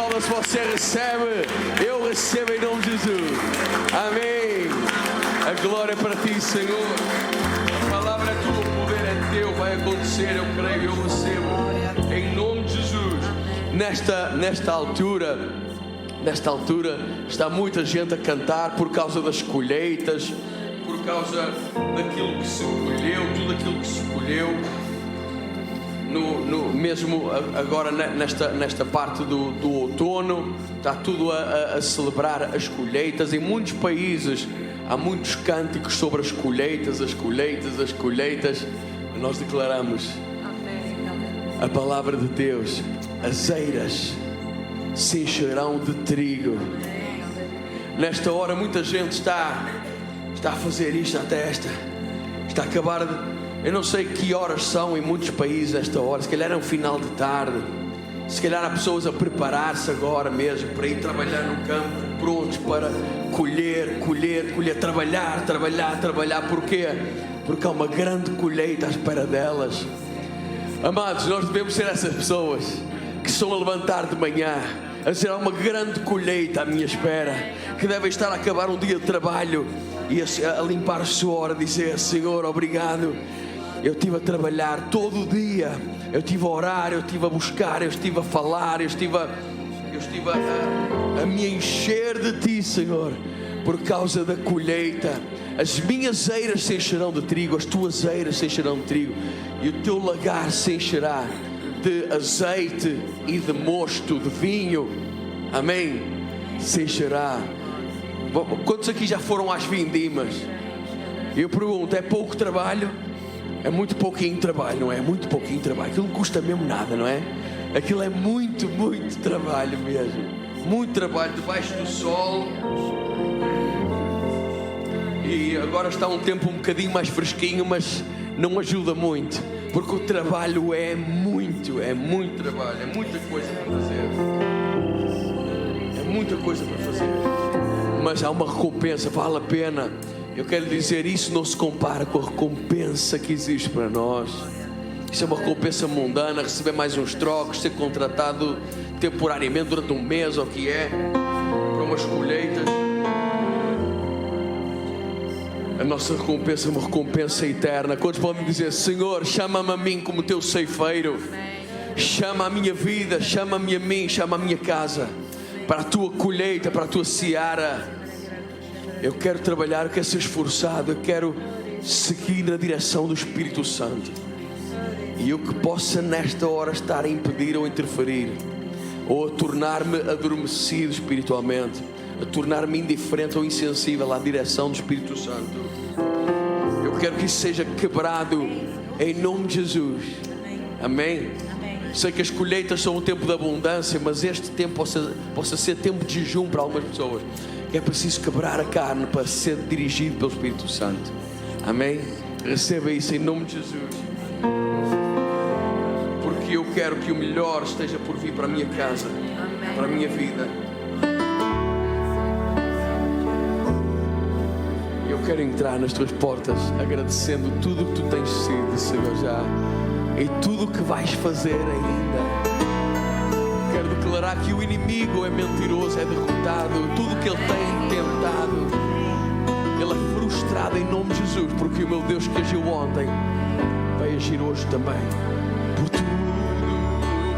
aplauda se você recebe. Eu recebo em nome de Jesus. Amém. A glória é para ti, Senhor. A palavra é tua, o poder é teu. Vai acontecer, eu creio, eu recebo em nome de Jesus. Nesta altura está muita gente a cantar por causa das colheitas, por causa daquilo que se colheu, tudo aquilo que se colheu. Mesmo agora nesta parte do outono, está tudo a celebrar as colheitas. Em muitos países há muitos cânticos sobre as colheitas, as colheitas, as colheitas. Nós declaramos a palavra de Deus: as eiras se encherão de trigo. Nesta hora muita gente está a fazer isto, até está a acabar de... Eu não sei que horas são em muitos países esta hora. Se calhar é um final de tarde. Se calhar há pessoas a preparar-se agora mesmo para ir trabalhar no campo, prontos para colher, trabalhar. Porquê? Porque há uma grande colheita à espera delas. Amados, nós devemos ser essas pessoas que são a levantar de manhã, a dizer: há uma grande colheita à minha espera, que devem estar a acabar um dia de trabalho e a limpar o suor, a dizer: Senhor, obrigado. Eu estive a trabalhar todo o dia, eu estive a orar, eu estive a buscar, eu estive a falar, eu estive a me encher de Ti, Senhor, por causa da colheita. As minhas eiras se encherão de trigo, as Tuas eiras se encherão de trigo, e o Teu lagar se encherá de azeite e de mosto, de vinho. Amém? Se encherá. Quantos aqui já foram às vindimas? Eu pergunto: é pouco trabalho? É muito pouquinho trabalho, não é? É muito pouquinho trabalho. Aquilo não custa mesmo nada, não é? Aquilo é muito trabalho mesmo. Muito trabalho debaixo do sol. E agora está um tempo um bocadinho mais fresquinho, mas não ajuda muito, porque o trabalho é muito trabalho, é muita coisa para fazer. É muita coisa para fazer. Mas há uma recompensa, vale a pena. Eu quero dizer, isso não se compara com a recompensa que existe para nós. Isso é uma recompensa mundana, receber mais uns trocos, ser contratado temporariamente durante um mês, ou o que é, para umas colheitas. A nossa recompensa é uma recompensa eterna. Quantos podem dizer: Senhor, chama-me a mim como teu ceifeiro, chama a minha vida, chama-me a mim, chama a minha casa, para a tua colheita, para a tua seara. Eu quero trabalhar, eu quero ser esforçado, eu quero seguir na direção do Espírito Santo. E eu que possa nesta hora estar a impedir ou interferir, ou a tornar-me adormecido espiritualmente, a tornar-me indiferente ou insensível à direção do Espírito Santo, eu quero que isso seja quebrado em nome de Jesus. Amém? Sei que as colheitas são um tempo de abundância, mas este tempo possa ser tempo de jejum para algumas pessoas. É preciso quebrar a carne para ser dirigido pelo Espírito Santo. Amém? Receba isso em nome de Jesus. Porque eu quero que o melhor esteja por vir para a minha casa, para a minha vida. Eu quero entrar nas tuas portas agradecendo tudo o que tu tens sido, Senhor, já, e tudo o que vais fazer ainda. Quero declarar que o inimigo é mentiroso, é derrotado. Tudo que ele tem tentado, ele é frustrado em nome de Jesus, porque o meu Deus que agiu ontem vai agir hoje também. Por tudo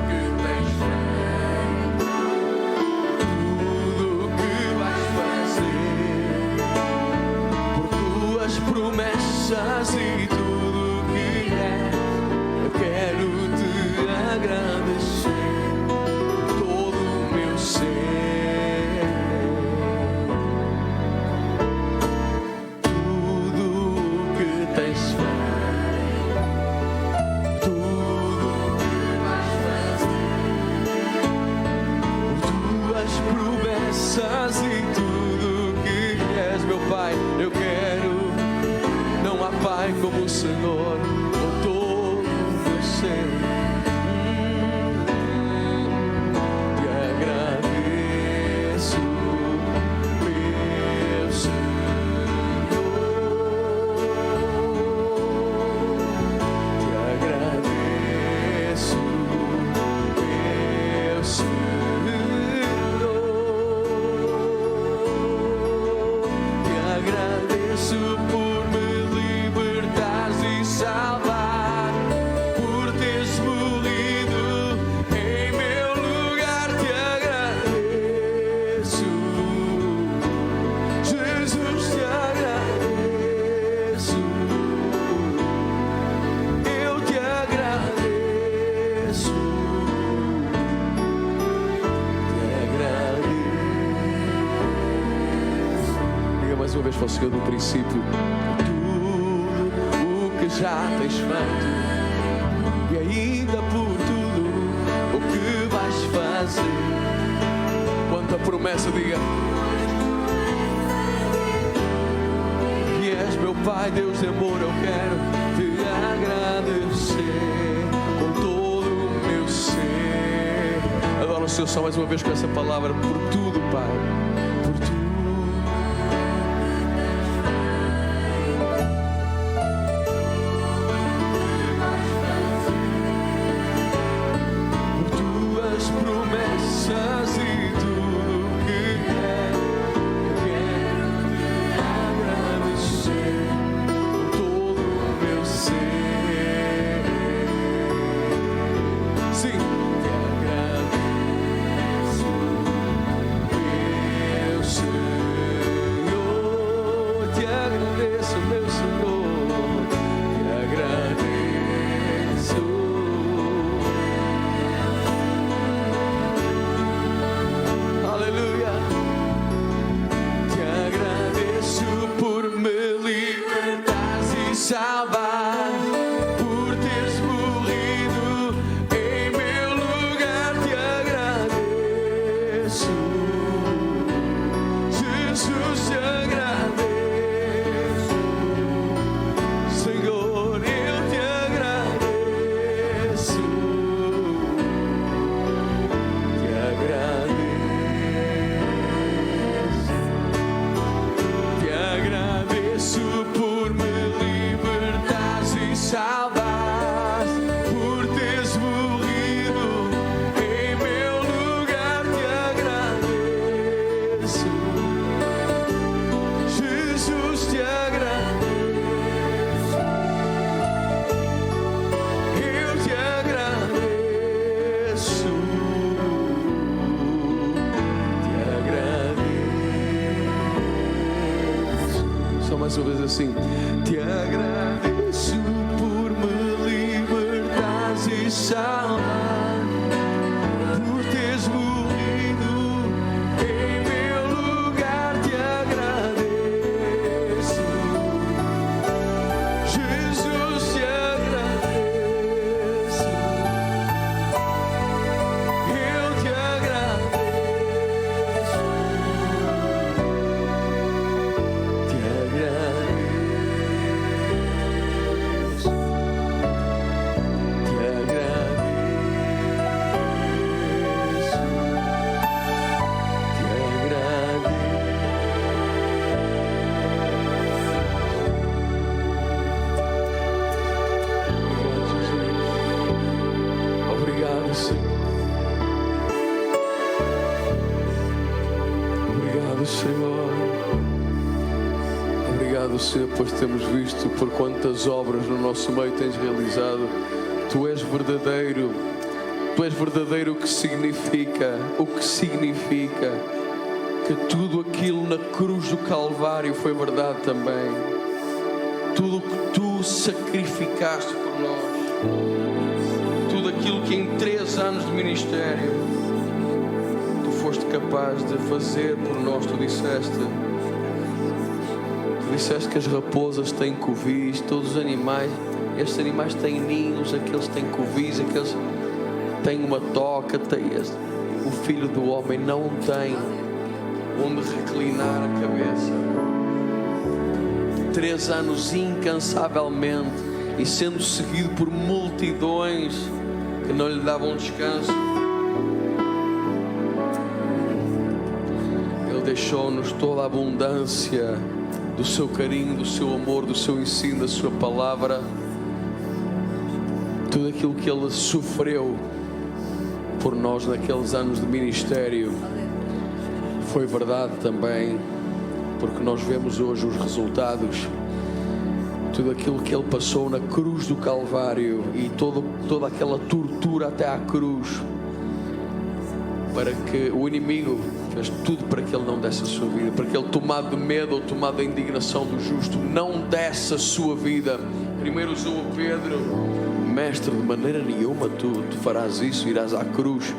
que tens feito, tudo que vais fazer, por tuas promessas e tudo que é, eu quero te agradecer. E tudo que és, meu Pai, eu quero. Não há Pai como o Senhor, com todo o meu ser. Te agradeço, meu Senhor. Te agradeço, meu Senhor. mais uma vez para o Senhor do princípio. Tudo o que já tens feito e ainda por tudo o que vais fazer. Quanta promessa, diga. Que és meu Pai, Deus de amor, eu quero te agradecer com todo o meu ser. Adoro o Senhor só mais uma vez com essa palavra. Por tudo, Pai, por tudo. Por tuas promessas e tudo que quero te agradecer com todo o meu ser. Sim, te agradeço, meu Senhor, te agradeço, meu Senhor, te agradeço. Aleluia. Te agradeço por me libertares e salvar, por teres morrido em meu lugar. Te agradeço, Jesus, te agradeço, Senhor, eu te agradeço, te agradeço por me libertares e salvares, por teres morrido em meu lugar. Te agradeço, Jesus, te agradeço, eu te agradeço, te agradeço. Só mais uma vez assim. Te agradeço por me libertares e salvar, por teres morrido em meu lugar. Te agradeço, Jesus, te agradeço, eu te agradeço, te agradeço, te agradeço, te agradeço. Obrigado, Senhor. Obrigado, Senhor. Obrigado, Senhor, pois temos visto por quantas obras no nosso meio tens realizado. Tu és verdadeiro. Tu és verdadeiro, o que significa que tudo aquilo na cruz do Calvário foi verdade também. Tudo o que tu sacrificaste por nós, tudo aquilo que em 3 anos de ministério tu foste capaz de fazer por nós. Tu disseste que as raposas têm covis, todos os animais, estes animais têm ninhos, aqueles têm covis, aqueles têm uma toca, o Filho do Homem não tem onde reclinar a cabeça. 3 anos incansavelmente e sendo seguido por multidões que não lhe davam descanso, Ele deixou-nos toda a abundância do seu carinho, do seu amor, do seu ensino, da sua palavra. Tudo aquilo que Ele sofreu por nós naqueles anos de ministério foi verdade também, porque nós vemos hoje os resultados. Tudo aquilo que Ele passou na cruz do Calvário e toda aquela tortura até à cruz, para que o inimigo fez tudo para que Ele não desse a sua vida, para que Ele, tomado de medo ou tomado da indignação do justo, não desse a sua vida. Primeiro usou a Pedro: Mestre, de maneira nenhuma tu farás isso, irás à cruz.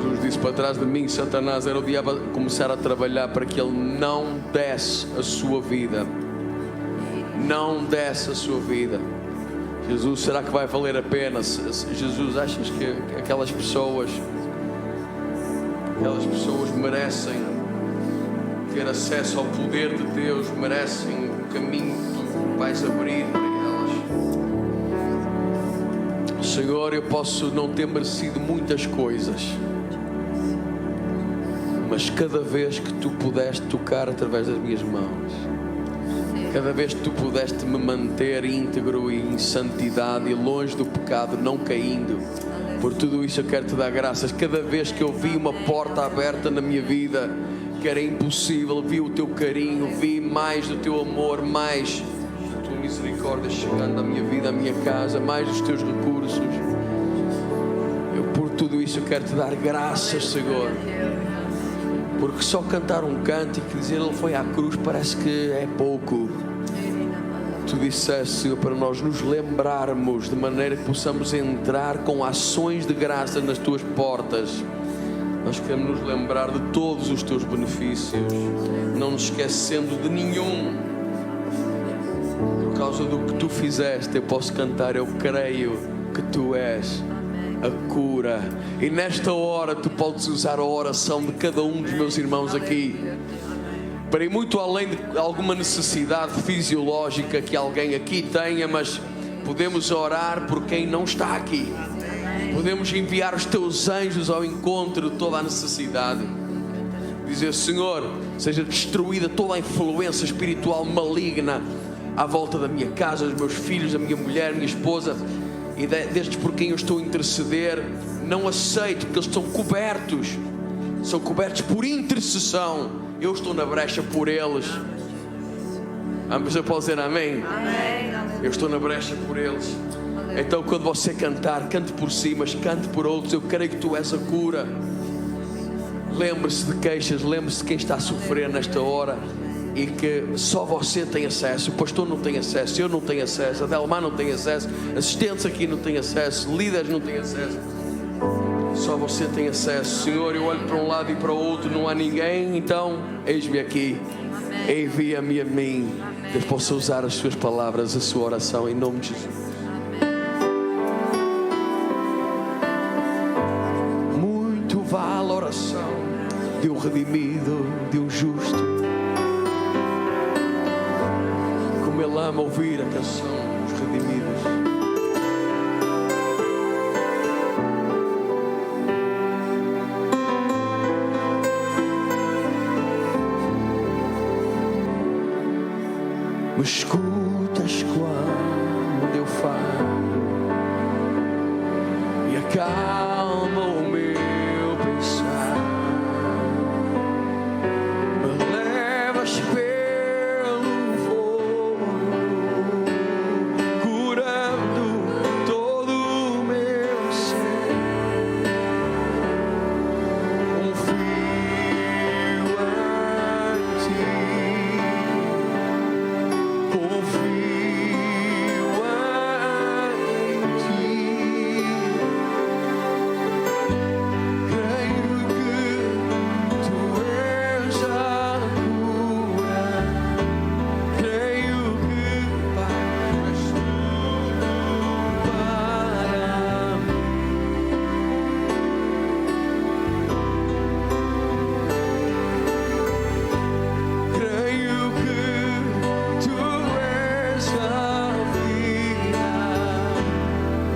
Jesus disse: para trás de mim, Satanás. Era o diabo a começar a trabalhar para que ele não desse a sua vida. Não desse a sua vida. Jesus, será que vai valer a pena? Jesus, achas que aquelas pessoas merecem ter acesso ao poder de Deus, merecem o caminho que tu vais abrir para elas? Senhor, eu posso não ter merecido muitas coisas, mas cada vez que tu pudeste tocar através das minhas mãos, cada vez que tu pudeste me manter íntegro e em santidade e longe do pecado, não caindo, por tudo isso eu quero te dar graças. Cada vez que eu vi uma porta aberta na minha vida que era impossível, vi o teu carinho, vi mais do teu amor, mais da tua misericórdia chegando à minha vida, à minha casa, mais dos teus recursos. Por tudo isso eu quero te dar graças, Senhor, porque só cantar um cântico e dizer Ele foi à cruz parece que é pouco. Tu disseste, Senhor, para nós nos lembrarmos de maneira que possamos entrar com ações de graça nas tuas portas. Nós queremos nos lembrar de todos os teus benefícios, não nos esquecendo de nenhum. Por causa do que tu fizeste, eu posso cantar, eu creio que tu és a cura. E nesta hora tu podes usar a oração de cada um dos meus irmãos aqui, para ir muito além de alguma necessidade fisiológica que alguém aqui tenha, mas podemos orar por quem não está aqui. Podemos enviar os teus anjos ao encontro de toda a necessidade. Dizer, Senhor, seja destruída toda a influência espiritual maligna à volta da minha casa, dos meus filhos, da minha mulher, minha esposa, e destes por quem eu estou a interceder. Não aceito, porque eles são cobertos por intercessão. Eu estou na brecha por eles. Ambos eu posso dizer amém? Amém. Eu estou na brecha por eles. Então quando você cantar, cante por si, mas cante por outros. Eu creio que tu és a cura. Lembre-se de queixas, lembre-se de quem está a sofrer nesta hora e que só você tem acesso. O pastor não tem acesso, eu não tenho acesso, a Delmar não tem acesso, assistentes aqui não têm acesso, líderes não têm acesso. Só você tem acesso. Senhor, eu olho para um lado e para o outro, não há ninguém, então eis-me aqui. Envia-me a mim. Deus possa usar as suas palavras, a sua oração, em nome de Jesus. Muito vale a oração de um redimido, de um justo. Como ele ama ouvir a canção dos redimidos. Me escutas quando eu falo e acalma o meu pensar. Me levas pelo fogo, curando todo o meu ser. Confio em ti. Confio em ti. Creio que tu és a cura. Creio que, Pai, és tudo para mim. Creio que tu és a vida.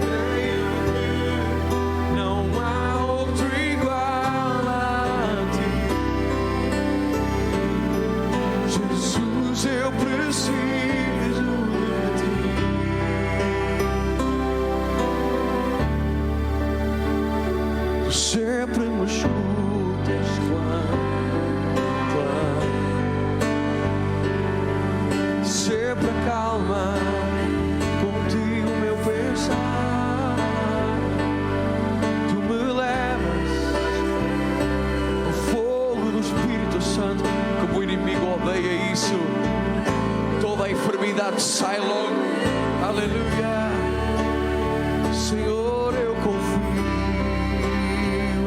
Creio que não há outro igual a ti. Jesus, eu preciso de ti. Tu sempre me escutas quando clamo. Sempre acalma contigo o meu pensar. Tu me levas ao fogo do Espírito Santo. Como o inimigo odeia isso, toda a enfermidade sai logo. Aleluia. Senhor, eu confio em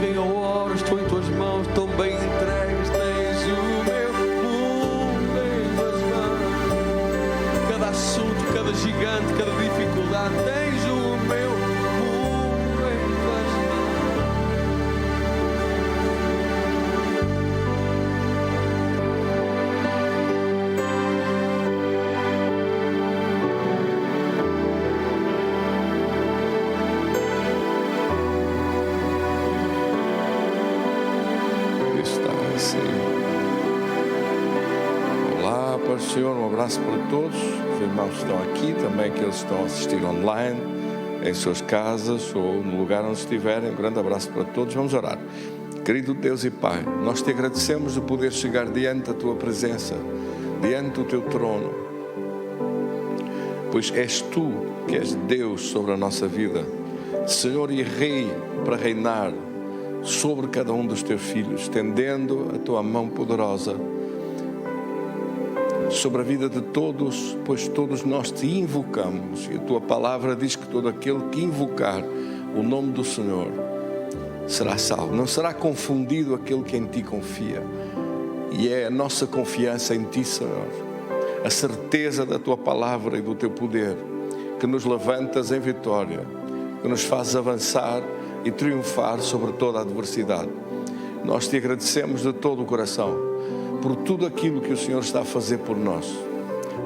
quem eu oro, estou em tuas mãos, tão bem entregues, tens o meu mundo em tuas mãos. Cada assunto, cada gigante, cada dificuldade, tens o meu mundo em tuas Senhor, um abraço para todos, os irmãos que estão aqui, também aqueles que estão a assistir online, em suas casas ou no lugar onde estiverem. Um grande abraço para todos. Vamos orar. Querido Deus e Pai, nós te agradecemos de poder chegar diante da Tua presença, diante do Teu trono, pois és Tu que és Deus sobre a nossa vida, Senhor e Rei, para reinar sobre cada um dos Teus filhos, estendendo a Tua mão poderosa sobre a vida de todos, pois todos nós te invocamos, e a tua palavra diz que todo aquele que invocar o nome do Senhor será salvo. Não será confundido aquele que em ti confia, e é a nossa confiança em ti, Senhor, a certeza da tua palavra e do teu poder, que nos levantas em vitória, que nos fazes avançar e triunfar sobre toda a adversidade. Nós te agradecemos de todo o coração por tudo aquilo que o Senhor está a fazer por nós,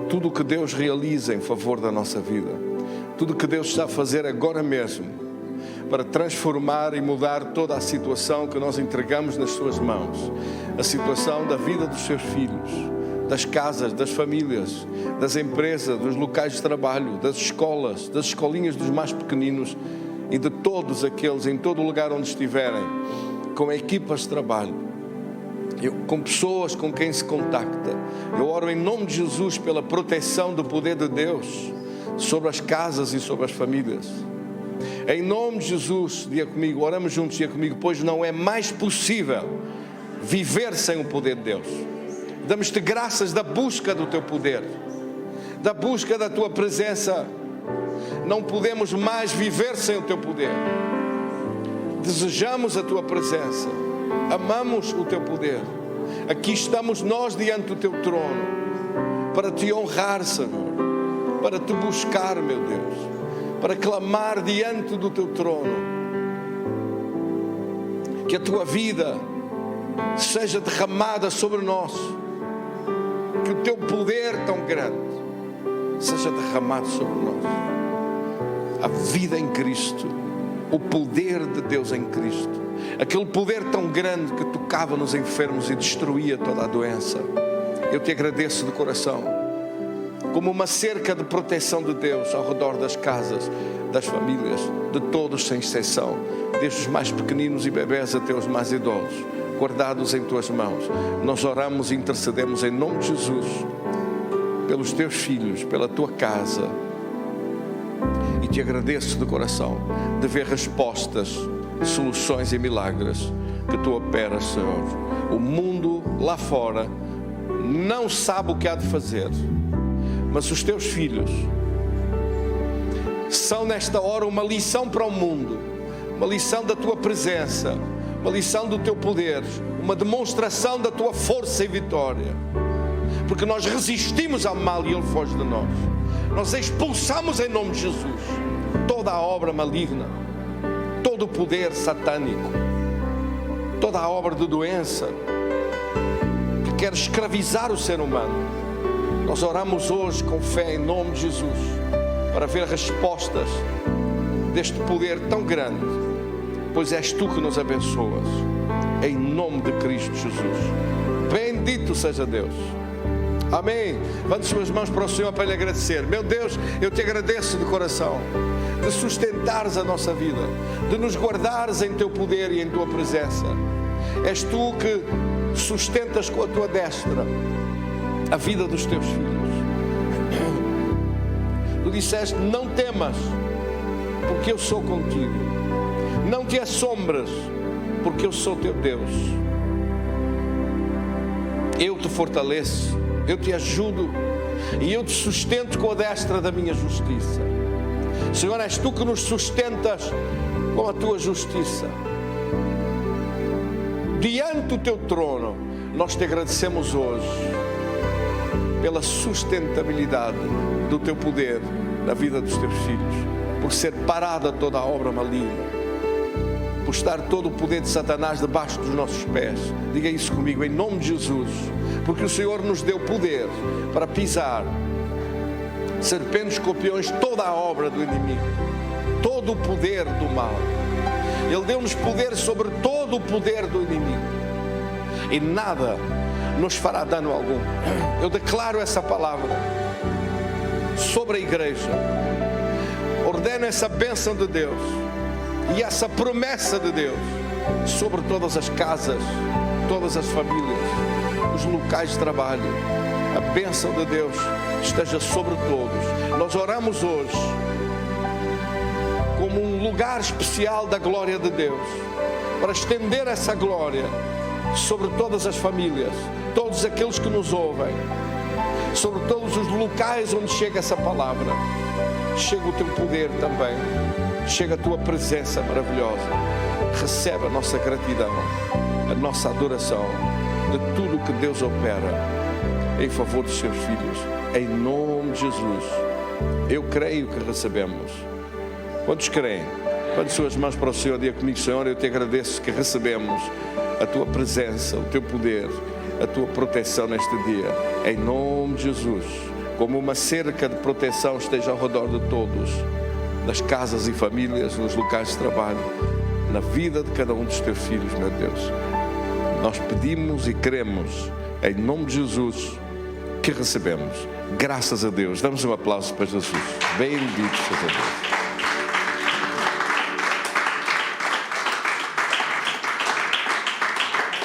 tudo o que Deus realiza em favor da nossa vida, tudo o que Deus está a fazer agora mesmo para transformar e mudar toda a situação que nós entregamos nas suas mãos, a situação da vida dos seus filhos, das casas, das famílias, das empresas, dos locais de trabalho, das escolas, das escolinhas dos mais pequeninos e de todos aqueles em todo o lugar onde estiverem, com equipas de trabalho, com pessoas com quem se contacta. Eu oro em nome de Jesus pela proteção do poder de Deus sobre as casas e sobre as famílias. Em nome de Jesus, diga comigo, oramos juntos, diga comigo, pois não é mais possível viver sem o poder de Deus. Damos-te graças da busca do teu poder, da busca da tua presença. Não podemos mais viver sem o teu poder. Desejamos a tua presença, amamos o teu poder. Aqui estamos nós diante do teu trono para te honrar, Senhor, para te buscar, meu Deus, para clamar diante do teu trono. Que a tua vida seja derramada sobre nós, que o teu poder tão grande seja derramado sobre nós. A vida em Cristo, o poder de Deus em Cristo, aquele poder tão grande que tocava nos enfermos e destruía toda a doença. Eu te agradeço de coração, como uma cerca de proteção de Deus ao redor das casas, das famílias, de todos sem exceção, desde os mais pequeninos e bebés até os mais idosos, guardados em tuas mãos. Nós oramos e intercedemos em nome de Jesus pelos teus filhos, pela tua casa, e te agradeço de coração de ver respostas, soluções e milagres que tu operas, Senhor. O mundo lá fora não sabe o que há de fazer, mas os teus filhos são nesta hora uma lição para o mundo, uma lição da tua presença, uma lição do teu poder, uma demonstração da tua força e vitória, porque nós resistimos ao mal e ele foge de nós. Nós expulsamos em nome de Jesus toda a obra maligna, todo o poder satânico, toda a obra de doença que quer escravizar o ser humano. Nós oramos hoje com fé em nome de Jesus para ver respostas deste poder tão grande, pois és tu que nos abençoas, em nome de Cristo Jesus. Bendito seja Deus. Amém. Levante suas mãos para o Senhor para lhe agradecer. Meu Deus, eu te agradeço de coração de sustentares a nossa vida, de nos guardares em teu poder e em tua presença. És tu que sustentas com a tua destra a vida dos teus filhos. Tu disseste, não temas, porque eu sou contigo. Não te assombres, porque eu sou teu Deus. Eu te fortaleço, eu te ajudo e eu te sustento com a destra da minha justiça. Senhor, és tu que nos sustentas com a tua justiça. diante do teu trono, nós te agradecemos hoje pela sustentabilidade do teu poder na vida dos teus filhos, por ser parada toda a obra maligna, por estar todo o poder de Satanás debaixo dos nossos pés. Diga isso comigo, em nome de Jesus, porque o Senhor nos deu poder para pisar serpentes, escorpiões, toda a obra do inimigo, todo o poder do mal. Ele deu-nos poder sobre todo o poder do inimigo, e nada nos fará dano algum. Eu declaro essa palavra sobre a igreja, ordeno essa bênção de Deus e essa promessa de Deus sobre todas as casas, todas as famílias, os locais de trabalho. A bênção de Deus esteja sobre todos. Nós oramos hoje como um lugar especial da glória de Deus, para estender essa glória sobre todas as famílias, todos aqueles que nos ouvem, sobre todos os locais onde chega essa palavra. Chega o teu poder também, chega a tua presença maravilhosa. Recebe a nossa gratidão, a nossa adoração de tudo que Deus opera em favor dos seus filhos, em nome de Jesus. Eu creio que recebemos. Quantos creem? Quando suas mãos para o Senhor, diga comigo: Senhor, eu te agradeço que recebemos a tua presença, o teu poder, a tua proteção neste dia, em nome de Jesus. Como uma cerca de proteção esteja ao redor de todos, nas casas e famílias, nos locais de trabalho, na vida de cada um dos teus filhos, meu Deus. Nós pedimos e cremos, em nome de Jesus, que recebemos. Graças a Deus. Damos um aplauso para Jesus. Bendito seja Deus.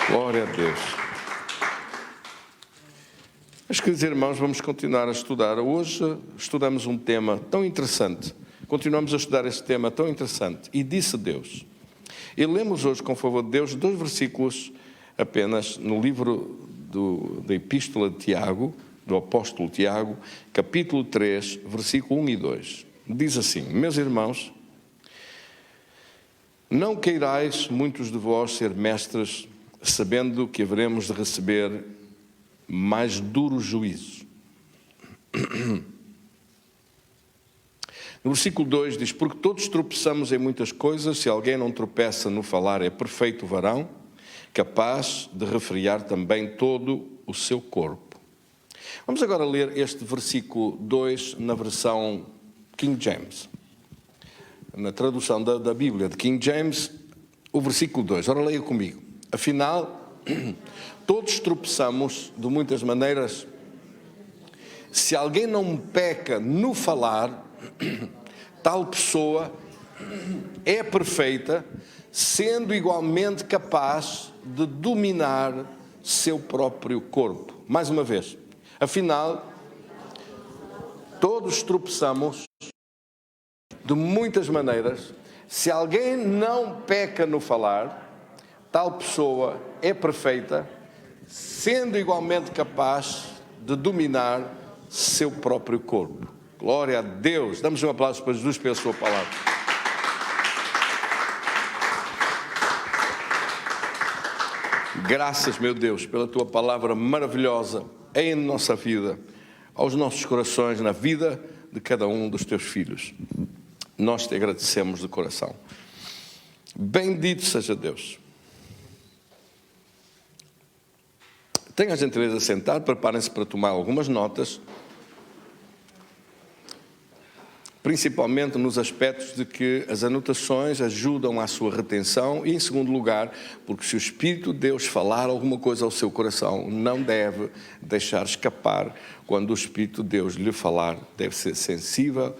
Glória a Deus. Meus queridos irmãos, vamos continuar a estudar. Hoje estudamos um tema tão interessante. Continuamos a estudar este tema tão interessante. E disse Deus. E lemos hoje, com o favor de Deus, 2 versículos apenas no livro da Epístola de Tiago, do apóstolo Tiago, capítulo 3, versículo 1 e 2. Diz assim: meus irmãos, não queirais muitos de vós ser mestres, sabendo que haveremos de receber mais duro juízo. No versículo 2 diz: porque todos tropeçamos em muitas coisas, se alguém não tropeça no falar é perfeito varão, capaz de refrear também todo o seu corpo. Vamos agora ler este versículo 2 na versão King James. Na tradução da Bíblia de King James, o versículo 2. Ora, leia comigo. Afinal, todos tropeçamos de muitas maneiras. Se alguém não peca no falar, tal pessoa é perfeita, sendo igualmente capaz de dominar seu próprio corpo. Mais uma vez. Afinal, todos tropeçamos de muitas maneiras. Se alguém não peca no falar, tal pessoa é perfeita, sendo igualmente capaz de dominar seu próprio corpo. Glória a Deus. Damos um aplauso para Jesus pela sua palavra. Graças, meu Deus, pela tua palavra maravilhosa em nossa vida, aos nossos corações, na vida de cada um dos teus filhos. Nós te agradecemos de coração. Bendito seja Deus. Tenham a gentileza de sentar, preparem-se para tomar algumas notas, principalmente nos aspectos de que as anotações ajudam à sua retenção e, em segundo lugar, porque se o Espírito de Deus falar alguma coisa ao seu coração, não deve deixar escapar. Quando o Espírito de Deus lhe falar, deve ser sensível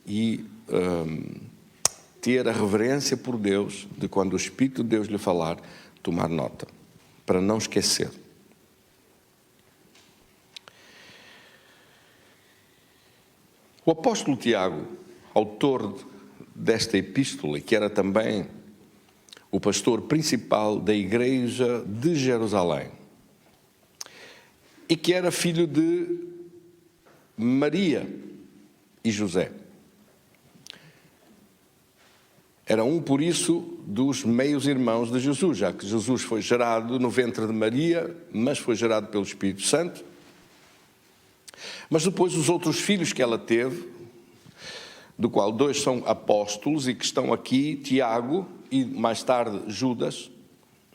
e ter a reverência por Deus de quando o Espírito de Deus lhe falar, tomar nota, para não esquecer. O apóstolo Tiago, autor desta epístola, que era também o pastor principal da igreja de Jerusalém, e que era filho de Maria e José, Era um, por isso, dos meios irmãos de Jesus, já que Jesus foi gerado no ventre de Maria, mas foi gerado pelo Espírito Santo. Mas depois os outros filhos que ela teve, do qual 2 são apóstolos e que estão aqui, Tiago e mais tarde Judas,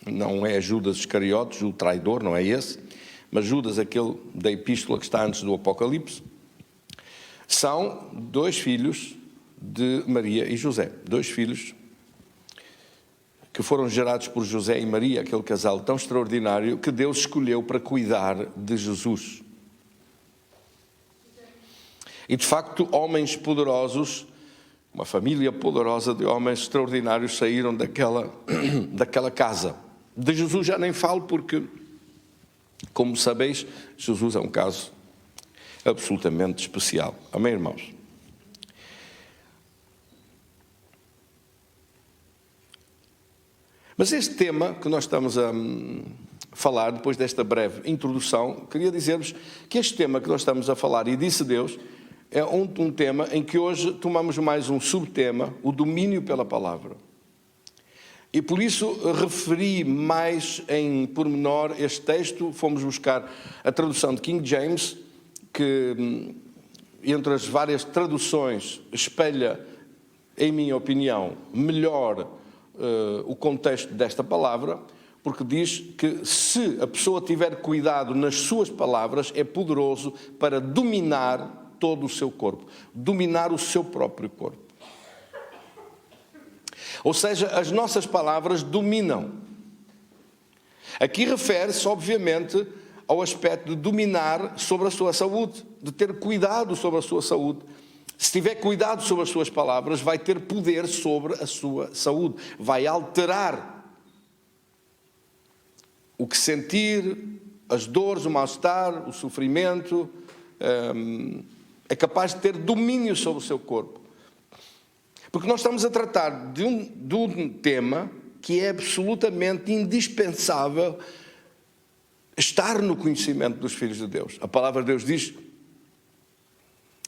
não é Judas Iscariotes, o traidor, não é esse, mas Judas, aquele da epístola que está antes do Apocalipse, são 2 filhos de Maria e José, 2 filhos que foram gerados por José e Maria, aquele casal tão extraordinário que Deus escolheu para cuidar de Jesus. E de facto, homens poderosos, uma família poderosa de homens extraordinários saíram daquela casa. De Jesus já nem falo porque, como sabeis, Jesus é um caso absolutamente especial. Amém, irmãos? Mas este tema que nós estamos a falar, depois desta breve introdução, queria dizer-vos que este tema que nós estamos a falar, e disse Deus, é um tema em que hoje tomamos mais um subtema, o domínio pela palavra. E por isso referi mais em pormenor este texto, fomos buscar a tradução de King James, que entre as várias traduções espelha, em minha opinião, melhor o contexto desta palavra, porque diz que se a pessoa tiver cuidado nas suas palavras, é poderoso para dominar todo o seu corpo, dominar o seu próprio corpo. Ou seja, as nossas palavras dominam. Aqui refere-se, obviamente, ao aspecto de dominar sobre a sua saúde, de ter cuidado sobre a sua saúde. Se tiver cuidado sobre as suas palavras, vai ter poder sobre a sua saúde, vai alterar o que sentir, as dores, o mal-estar, o sofrimento, é capaz de ter domínio sobre o seu corpo. Porque nós estamos a tratar de um tema que é absolutamente indispensável estar no conhecimento dos filhos de Deus. A palavra de Deus diz,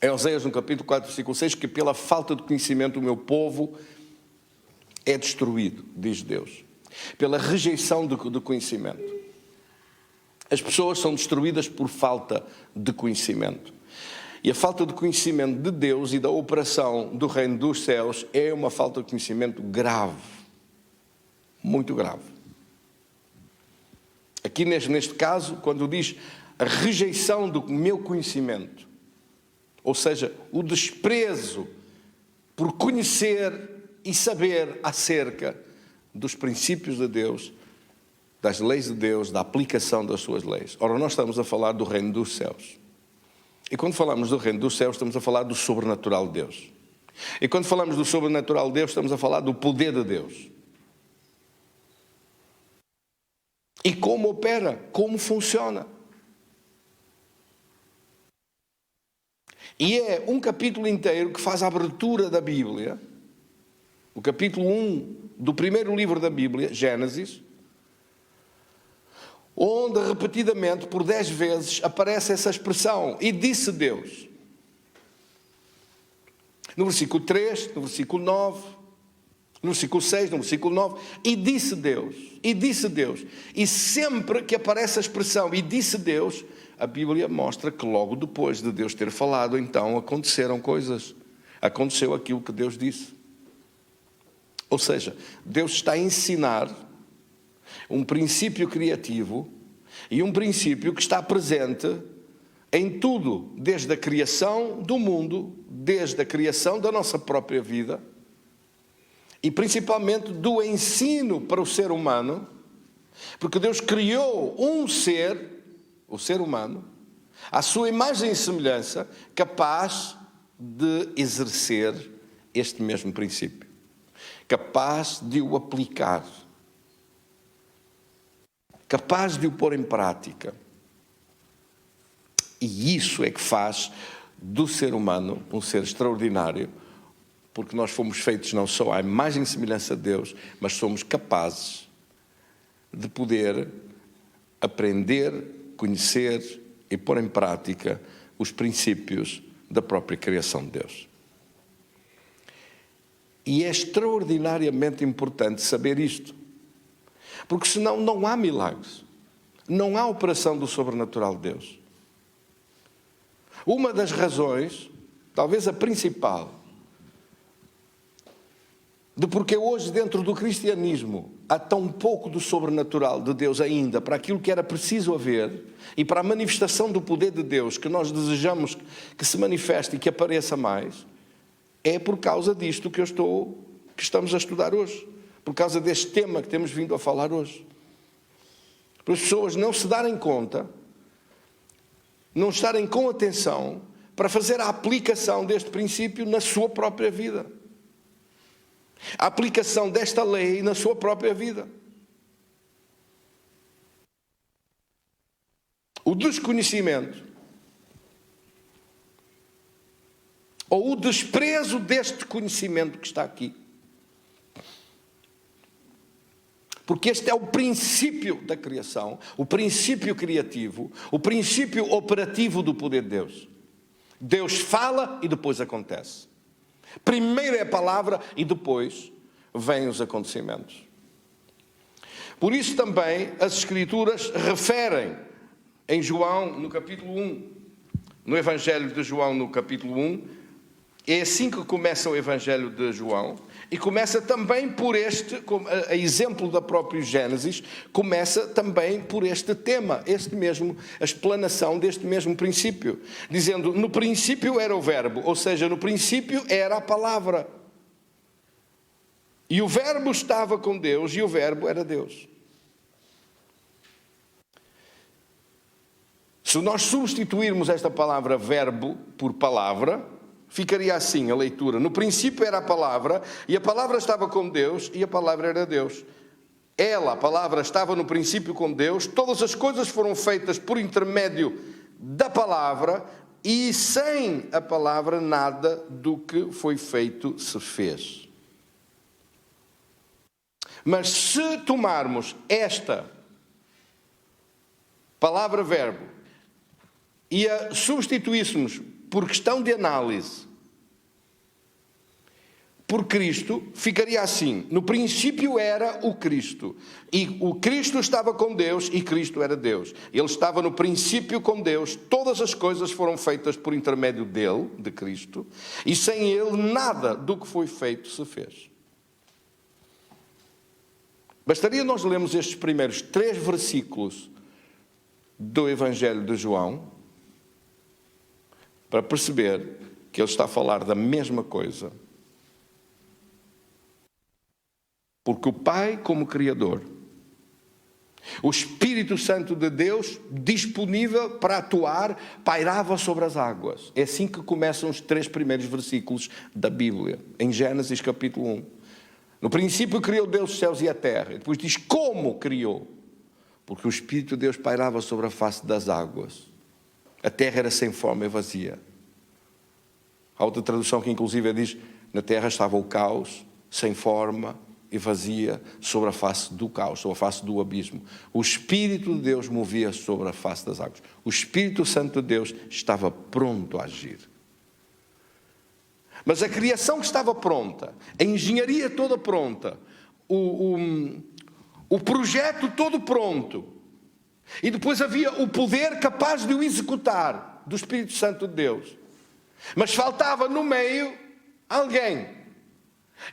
em Oséias, no capítulo 4, versículo 6, que pela falta de conhecimento o meu povo é destruído, diz Deus. Pela rejeição do conhecimento. As pessoas são destruídas por falta de conhecimento. E a falta de conhecimento de Deus e da operação do reino dos céus é uma falta de conhecimento grave. Muito grave. Aqui neste caso, quando diz a rejeição do meu conhecimento, ou seja, o desprezo por conhecer e saber acerca dos princípios de Deus, das leis de Deus, da aplicação das suas leis. Ora, nós estamos a falar do reino dos céus. E quando falamos do reino dos céus, estamos a falar do sobrenatural de Deus. E quando falamos do sobrenatural de Deus, estamos a falar do poder de Deus. E como opera, como funciona. E é um capítulo inteiro que faz a abertura da Bíblia, o capítulo 1 do primeiro livro da Bíblia, Gênesis, onde repetidamente, por 10 vezes, aparece essa expressão, e disse Deus. No versículo 3, no versículo 9, no versículo 6, no versículo 9, e disse Deus, e disse Deus. E sempre que aparece a expressão, e disse Deus, a Bíblia mostra que logo depois de Deus ter falado, então aconteceram coisas. Aconteceu aquilo que Deus disse. Ou seja, Deus está a ensinar um princípio criativo e um princípio que está presente em tudo, desde a criação do mundo, desde a criação da nossa própria vida e principalmente do ensino para o ser humano, porque Deus criou um ser, o ser humano, à sua imagem e semelhança, capaz de exercer este mesmo princípio, capaz de o aplicar, capaz de o pôr em prática. E isso é que faz do ser humano um ser extraordinário, porque nós fomos feitos não só à imagem e semelhança de Deus, mas somos capazes de poder aprender, conhecer e pôr em prática os princípios da própria criação de Deus. E é extraordinariamente importante saber isto. Porque senão não há milagres. Não há operação do sobrenatural de Deus. Uma das razões, talvez a principal, de porque hoje dentro do cristianismo há tão pouco do sobrenatural de Deus ainda para aquilo que era preciso haver e para a manifestação do poder de Deus que nós desejamos que se manifeste e que apareça mais, é por causa disto que estamos a estudar hoje, por causa deste tema que temos vindo a falar hoje. Para as pessoas não se darem conta, não estarem com atenção para fazer a aplicação deste princípio na sua própria vida. A aplicação desta lei na sua própria vida. O desconhecimento ou o desprezo deste conhecimento que está aqui. Porque este é o princípio da criação, o princípio criativo, o princípio operativo do poder de Deus. Deus fala e depois acontece. Primeiro é a palavra e depois vêm os acontecimentos. Por isso também as Escrituras referem em João, no capítulo 1, no Evangelho de João, no capítulo 1, é assim que começa o Evangelho de João, e começa também por este, a exemplo da própria Gênesis, começa também por este tema, a explanação deste mesmo princípio, dizendo, no princípio era o verbo, ou seja, no princípio era a palavra. E o verbo estava com Deus, e o verbo era Deus. Se nós substituirmos esta palavra verbo por palavra, ficaria assim a leitura. No princípio era a palavra, e a palavra estava com Deus, e a palavra era Deus. Ela, a palavra, estava no princípio com Deus, todas as coisas foram feitas por intermédio da palavra, e sem a palavra nada do que foi feito se fez. Mas se tomarmos esta palavra verbo e a substituíssemos por questão de análise por Cristo, ficaria assim. No princípio era o Cristo. E o Cristo estava com Deus e Cristo era Deus. Ele estava no princípio com Deus. Todas as coisas foram feitas por intermédio dele, de Cristo. E sem ele nada do que foi feito se fez. Bastaria nós lermos estes primeiros 3 versículos do Evangelho de João para perceber que ele está a falar da mesma coisa. Porque o Pai, como Criador, o Espírito Santo de Deus, disponível para atuar, pairava sobre as águas. É assim que começam os 3 primeiros versículos da Bíblia, em Gênesis capítulo 1. No princípio criou Deus os céus e a terra. E depois diz como criou. Porque o Espírito de Deus pairava sobre a face das águas. A terra era sem forma e vazia. Há outra tradução que inclusive diz, na terra estava o caos, sem forma e vazia, sobre a face do caos, sobre a face do abismo. O Espírito de Deus movia sobre a face das águas. O Espírito Santo de Deus estava pronto a agir. Mas a criação que estava pronta, a engenharia toda pronta, o projeto todo pronto, e depois havia o poder capaz de o executar, do Espírito Santo de Deus. Mas faltava no meio alguém.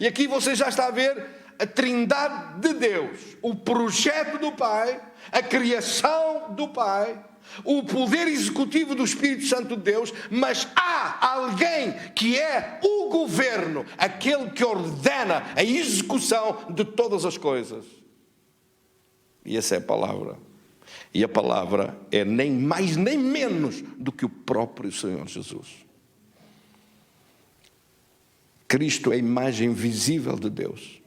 E aqui você já está a ver a trindade de Deus, o projeto do Pai, a criação do Pai, o poder executivo do Espírito Santo de Deus, mas há alguém que é o governo, aquele que ordena a execução de todas as coisas. E essa é a palavra. E a palavra é nem mais nem menos do que o próprio Senhor Jesus. Cristo é a imagem visível de Deus.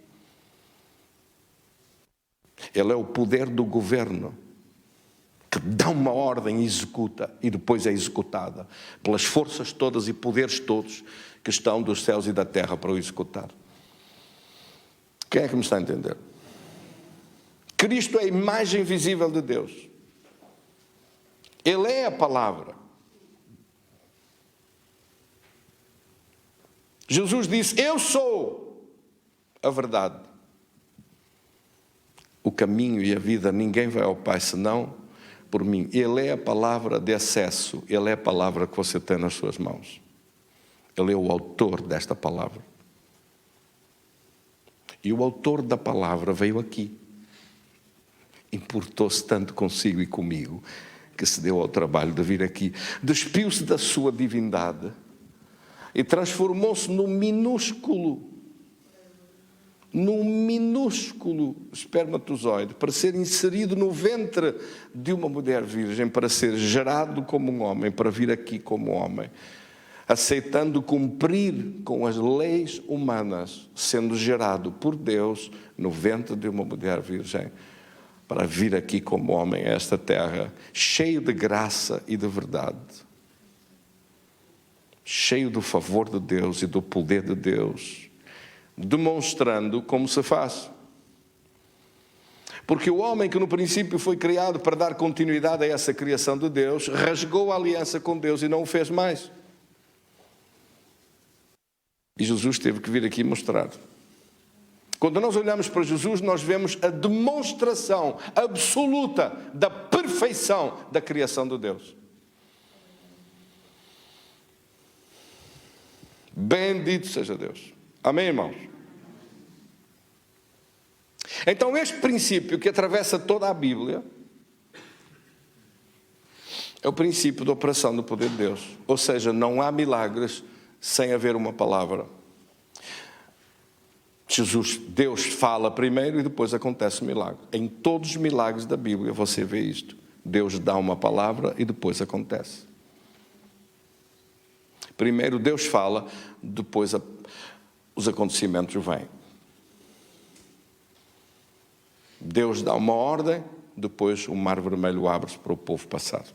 Ele é o poder do governo, que dá uma ordem e executa, e depois é executada pelas forças todas e poderes todos que estão dos céus e da terra para o executar. Quem é que me está a entender? Cristo é a imagem visível de Deus. Ele é a palavra. Jesus disse, eu sou a verdade, o caminho e a vida. Ninguém vai ao Pai senão por mim. Ele é a palavra de acesso. Ele é a palavra que você tem nas suas mãos. Ele é o autor desta palavra. E o autor da palavra veio aqui. Importou-se tanto consigo e comigo que se deu ao trabalho de vir aqui. Despiu-se da sua divindade e transformou-se num minúsculo espermatozoide para ser inserido no ventre de uma mulher virgem, para ser gerado como um homem, para vir aqui como homem, aceitando cumprir com as leis humanas, sendo gerado por Deus no ventre de uma mulher virgem, para vir aqui como homem a esta terra, cheio de graça e de verdade, cheio do favor de Deus e do poder de Deus, demonstrando como se faz. Porque o homem que no princípio foi criado para dar continuidade a essa criação de Deus, rasgou a aliança com Deus e não o fez mais. E Jesus teve que vir aqui mostrar. Quando nós olhamos para Jesus, nós vemos a demonstração absoluta da perfeição da criação de Deus. Bendito seja Deus. Amém, irmãos? Então, este princípio que atravessa toda a Bíblia é o princípio da operação do poder de Deus. Ou seja, não há milagres sem haver uma palavra. Deus fala primeiro e depois acontece o milagre. Em todos os milagres da Bíblia você vê isto. Deus dá uma palavra e depois acontece. Primeiro Deus fala, depois os acontecimentos vêm. Deus dá uma ordem, depois o mar vermelho abre-se para o povo passar.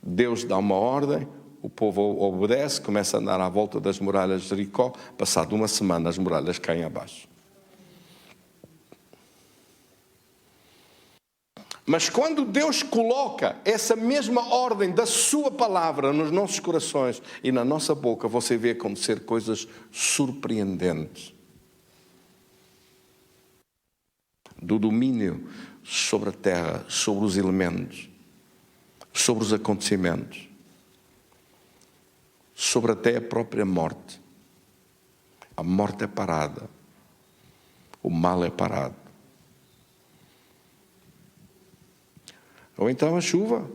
Deus dá uma ordem, o povo obedece, começa a andar à volta das muralhas de Jericó. Passado uma semana as muralhas caem abaixo. Mas quando Deus coloca essa mesma ordem da sua palavra nos nossos corações e na nossa boca, você vê acontecer coisas surpreendentes. Do domínio sobre a terra, sobre os elementos, sobre os acontecimentos, sobre até a própria morte. A morte é parada, o mal é parado. Ou então a chuva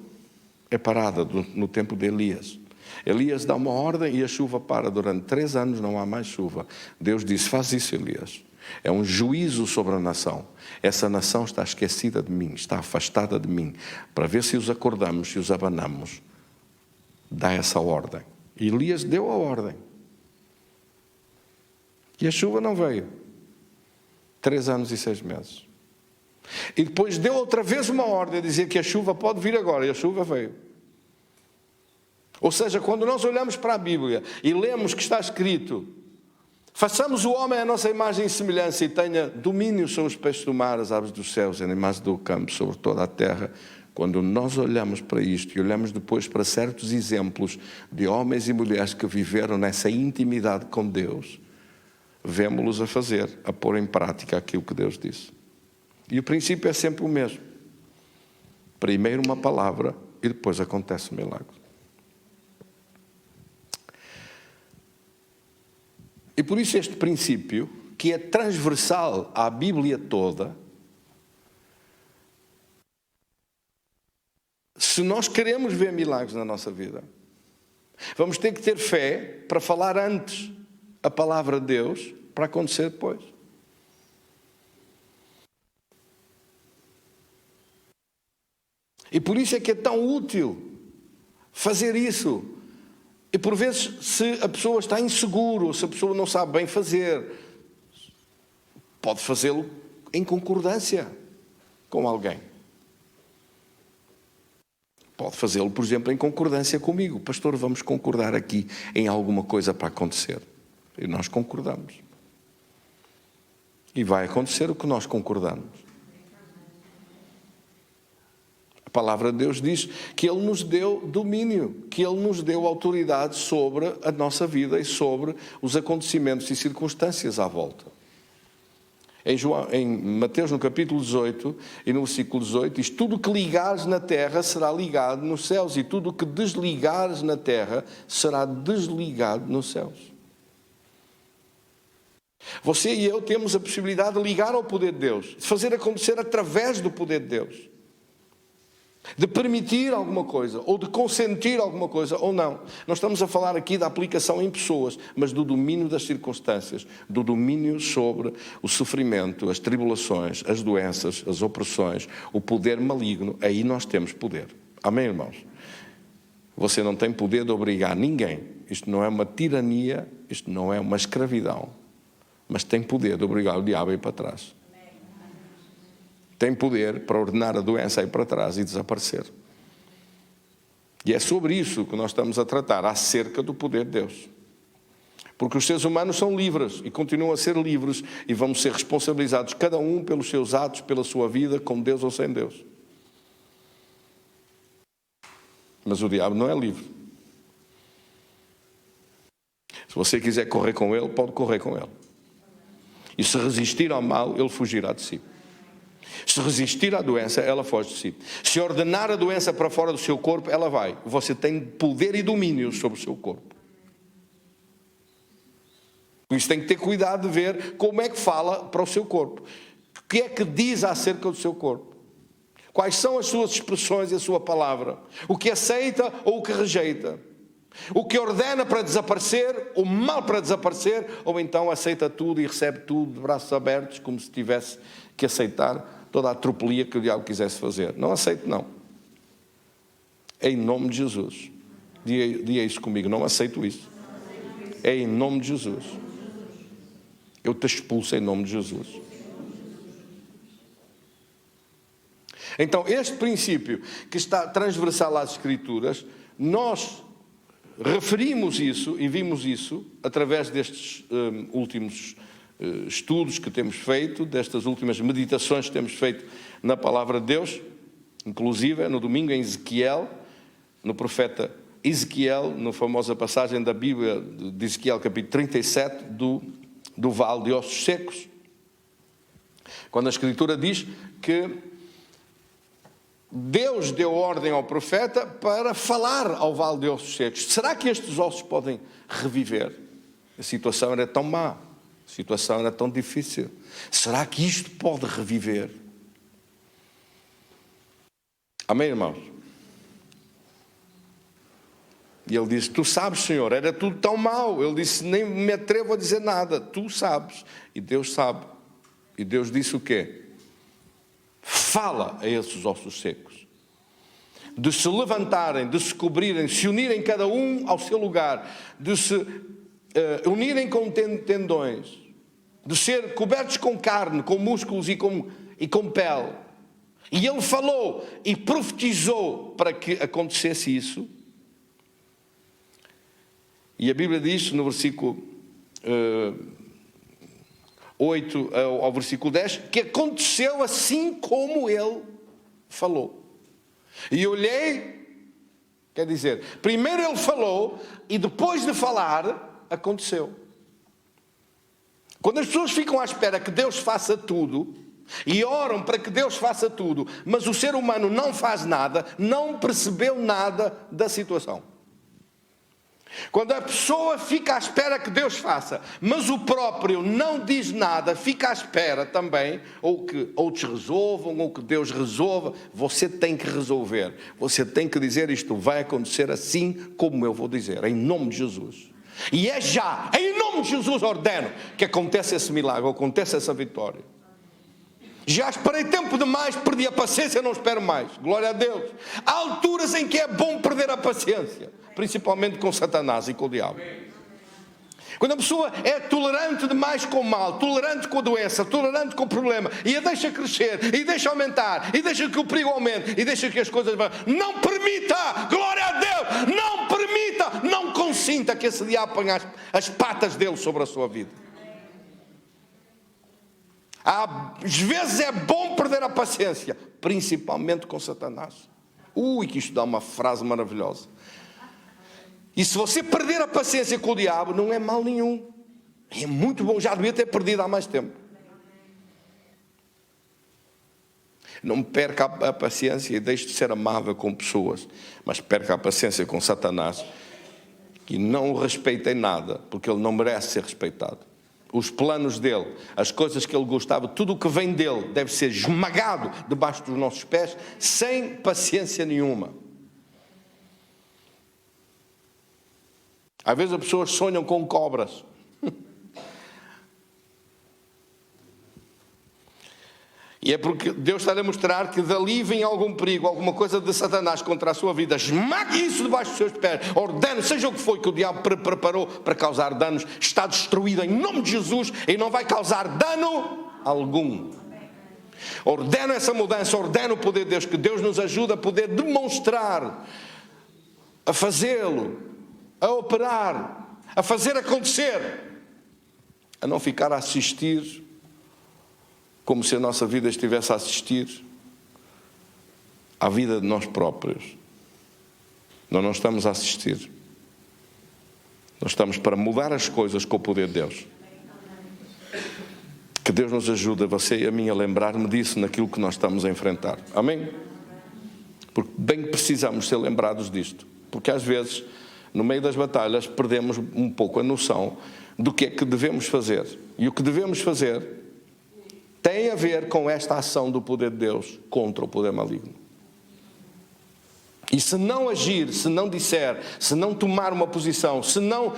é parada no tempo de Elias. Elias dá uma ordem e a chuva para. Durante 3 anos não há mais chuva. Deus disse, faz isso, Elias. É um juízo sobre a nação. Essa nação está esquecida de mim, está afastada de mim. Para ver se os acordamos, se os abanamos. Dá essa ordem. E Elias deu a ordem. E a chuva não veio. 3 anos e 6 meses. E depois deu outra vez uma ordem a dizer que a chuva pode vir agora. E a chuva veio. Ou seja, quando nós olhamos para a Bíblia e lemos que está escrito: façamos o homem à nossa imagem e semelhança e tenha domínio sobre os peixes do mar, as aves dos céus, animais do campo, sobre toda a terra. Quando nós olhamos para isto e olhamos depois para certos exemplos de homens e mulheres que viveram nessa intimidade com Deus, vemos-los a fazer, a pôr em prática aquilo que Deus disse. E o princípio é sempre o mesmo. Primeiro uma palavra e depois acontece o milagre. E por isso este princípio, que é transversal à Bíblia toda, se nós queremos ver milagres na nossa vida, vamos ter que ter fé para falar antes a palavra de Deus para acontecer depois. E por isso é que é tão útil fazer isso. E por vezes, se a pessoa está insegura, ou se a pessoa não sabe bem fazer, pode fazê-lo em concordância com alguém. Pode fazê-lo, por exemplo, em concordância comigo. Pastor, vamos concordar aqui em alguma coisa para acontecer. E nós concordamos. E vai acontecer o que nós concordamos. A palavra de Deus diz que Ele nos deu domínio, que Ele nos deu autoridade sobre a nossa vida e sobre os acontecimentos e circunstâncias à volta. Em Mateus, no capítulo 18 e no versículo 18, diz: tudo o que ligares na terra será ligado nos céus, e tudo o que desligares na terra será desligado nos céus. Você e eu temos a possibilidade de ligar ao poder de Deus, de fazer acontecer através do poder de Deus, de permitir alguma coisa, ou de consentir alguma coisa, ou não. Não estamos a falar aqui da aplicação em pessoas, mas do domínio das circunstâncias, do domínio sobre o sofrimento, as tribulações, as doenças, as opressões, o poder maligno. Aí nós temos poder. Amém, irmãos? Você não tem poder de obrigar ninguém. Isto não é uma tirania, isto não é uma escravidão, mas tem poder de obrigar o diabo a ir para trás. Tem poder para ordenar a doença a ir para trás e desaparecer. E é sobre isso que nós estamos a tratar, acerca do poder de Deus. Porque os seres humanos são livres e continuam a ser livres, e vamos ser responsabilizados, cada um pelos seus atos, pela sua vida, com Deus ou sem Deus. Mas o diabo não é livre. Se você quiser correr com ele, pode correr com ele. E se resistir ao mal, ele fugirá de si. Se resistir à doença, ela foge de si. Se ordenar a doença para fora do seu corpo, ela vai. Você tem poder e domínio sobre o seu corpo. Por isso tem que ter cuidado de ver como é que fala para o seu corpo. O que é que diz acerca do seu corpo? Quais são as suas expressões e a sua palavra? O que aceita ou o que rejeita? O que ordena para desaparecer, o mal para desaparecer, ou então aceita tudo e recebe tudo de braços abertos, como se tivesse que aceitar toda a atropelia que o diabo quisesse fazer. Não aceito, não. É em nome de Jesus. Diga isso comigo: não aceito isso. É em nome de Jesus. Eu te expulso em nome de Jesus. Então, este princípio que está transversal às Escrituras, nós referimos isso e vimos isso através destes últimos estudos que temos feito, destas últimas meditações que temos feito na Palavra de Deus, inclusive no domingo em Ezequiel, no profeta Ezequiel, na famosa passagem da Bíblia de Ezequiel, capítulo 37, do vale de ossos secos, quando a Escritura diz que Deus deu ordem ao profeta para falar ao vale de ossos secos. Será que estes ossos podem reviver? A situação era tão má, a situação era tão difícil. Será que isto pode reviver? Amém, irmãos? E ele disse: tu sabes, Senhor, era tudo tão mau. Ele disse: nem me atrevo a dizer nada, tu sabes. E Deus sabe. E Deus disse o quê? Fala a esses ossos secos, de se levantarem, de se cobrirem, se unirem cada um ao seu lugar, de se unirem com tendões, de ser cobertos com carne, com músculos e com pele. E ele falou e profetizou para que acontecesse isso. E a Bíblia diz no versículo 8 ao versículo 10, que aconteceu assim como ele falou. E olhei, quer dizer, primeiro ele falou e depois de falar, aconteceu. Quando as pessoas ficam à espera que Deus faça tudo e oram para que Deus faça tudo, mas o ser humano não faz nada, não percebeu nada da situação. Quando a pessoa fica à espera que Deus faça, mas o próprio não diz nada, fica à espera também, ou que outros resolvam, ou que Deus resolva, você tem que resolver. Você tem que dizer: isto vai acontecer assim como eu vou dizer, em nome de Jesus. E é já, em nome de Jesus ordeno que aconteça esse milagre, aconteça essa vitória. Já esperei tempo demais, perdi a paciência, não espero mais. Glória a Deus. Há alturas em que é bom perder a paciência, principalmente com Satanás e com o diabo. Quando a pessoa é tolerante demais com o mal, tolerante com a doença, tolerante com o problema, e a deixa crescer, e deixa aumentar, e deixa que o perigo aumente, e deixa que as coisas vão, não permita, glória a Deus, não permita, não consinta que esse diabo ponha as patas dele sobre a sua vida. Às vezes é bom perder a paciência, principalmente com Satanás. Que isto dá uma frase maravilhosa. E se você perder a paciência com o diabo, não é mal nenhum. É muito bom, já devia ter perdido há mais tempo. Não perca a paciência e deixe de ser amável com pessoas, mas perca a paciência com Satanás e não o respeite em nada, porque ele não merece ser respeitado. Os planos dele, as coisas que ele gostava, tudo o que vem dele deve ser esmagado debaixo dos nossos pés, sem paciência nenhuma. Às vezes as pessoas sonham com cobras. E é porque Deus está a mostrar que dali vem algum perigo, alguma coisa de Satanás contra a sua vida. Esmague isso debaixo dos seus pés. Ordene, seja o que foi que o diabo preparou para causar danos, está destruído em nome de Jesus e não vai causar dano algum. Ordeno essa mudança, ordeno o poder de Deus, que Deus nos ajude a poder demonstrar, a fazê-lo, a operar, a fazer acontecer, a não ficar a assistir como se a nossa vida estivesse a assistir à vida de nós próprios. Nós não estamos a assistir. Nós estamos para mudar as coisas com o poder de Deus. Que Deus nos ajude, você e a mim, a lembrar-me disso naquilo que nós estamos a enfrentar. Amém? Porque bem precisamos ser lembrados disto. Porque às vezes, no meio das batalhas, perdemos um pouco a noção do que é que devemos fazer. E o que devemos fazer tem a ver com esta ação do poder de Deus contra o poder maligno. E se não agir, se não disser, se não tomar uma posição, se não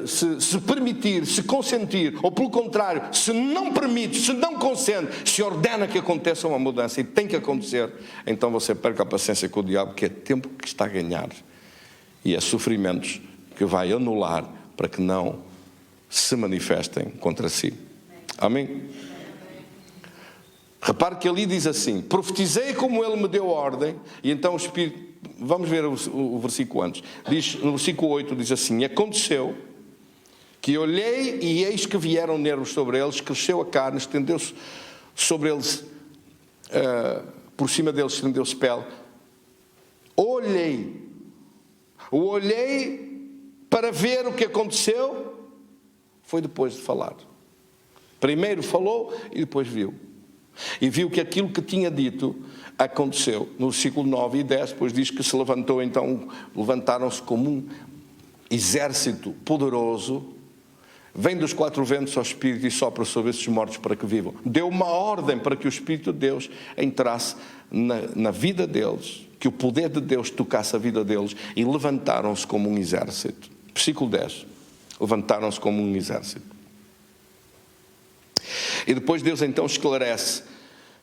se permitir, se consentir, ou pelo contrário, se não permite, se não consente, se ordena que aconteça uma mudança, e tem que acontecer, então você perca a paciência com o diabo, que é tempo que está a ganhar. E é sofrimentos que vai anular para que não se manifestem contra si. Amém? Repare que ali diz assim: profetizei como ele me deu ordem. E então o Espírito, vamos ver o versículo antes, diz, no versículo 8 diz assim: aconteceu que olhei e eis que vieram nervos sobre eles, cresceu a carne, estendeu-se sobre eles, por cima deles estendeu-se pele. Olhei para ver o que aconteceu. Foi depois de falar. Primeiro falou e depois viu. E viu que aquilo que tinha dito aconteceu. No versículo 9 e 10, depois diz que se levantou, então levantaram-se como um exército poderoso, vem dos quatro ventos ao Espírito e sopra sobre esses mortos para que vivam. Deu uma ordem para que o Espírito de Deus entrasse na vida deles, que o poder de Deus tocasse a vida deles, e levantaram-se como um exército. Versículo 10. Levantaram-se como um exército. E depois Deus então esclarece,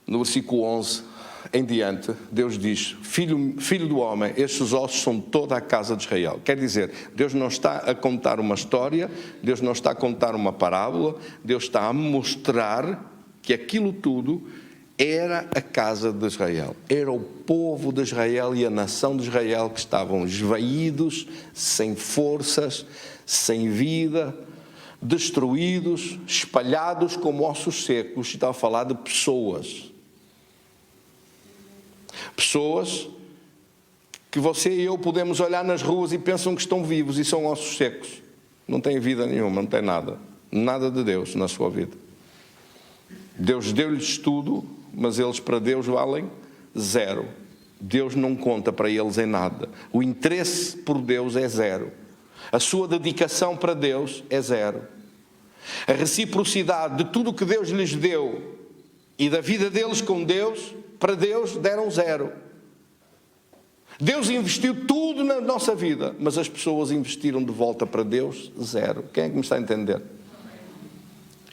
no versículo 11 em diante, Deus diz: filho do homem, estes ossos são toda a casa de Israel. Quer dizer, Deus não está a contar uma história, Deus não está a contar uma parábola, Deus está a mostrar que aquilo tudo era a casa de Israel. Era o povo de Israel e a nação de Israel que estavam esvaídos, sem forças, sem vida, destruídos, espalhados como ossos secos. Está a falar de pessoas. Pessoas que você e eu podemos olhar nas ruas e pensam que estão vivos e são ossos secos. Não têm vida nenhuma, não têm nada. Nada de Deus na sua vida. Deus deu-lhes tudo, mas eles para Deus valem zero. Deus não conta para eles em nada. O interesse por Deus é zero. A sua dedicação para Deus é zero. A reciprocidade de tudo o que Deus lhes deu e da vida deles com Deus, para Deus deram zero. Deus investiu tudo na nossa vida, mas as pessoas investiram de volta para Deus zero. Quem é que me está a entender?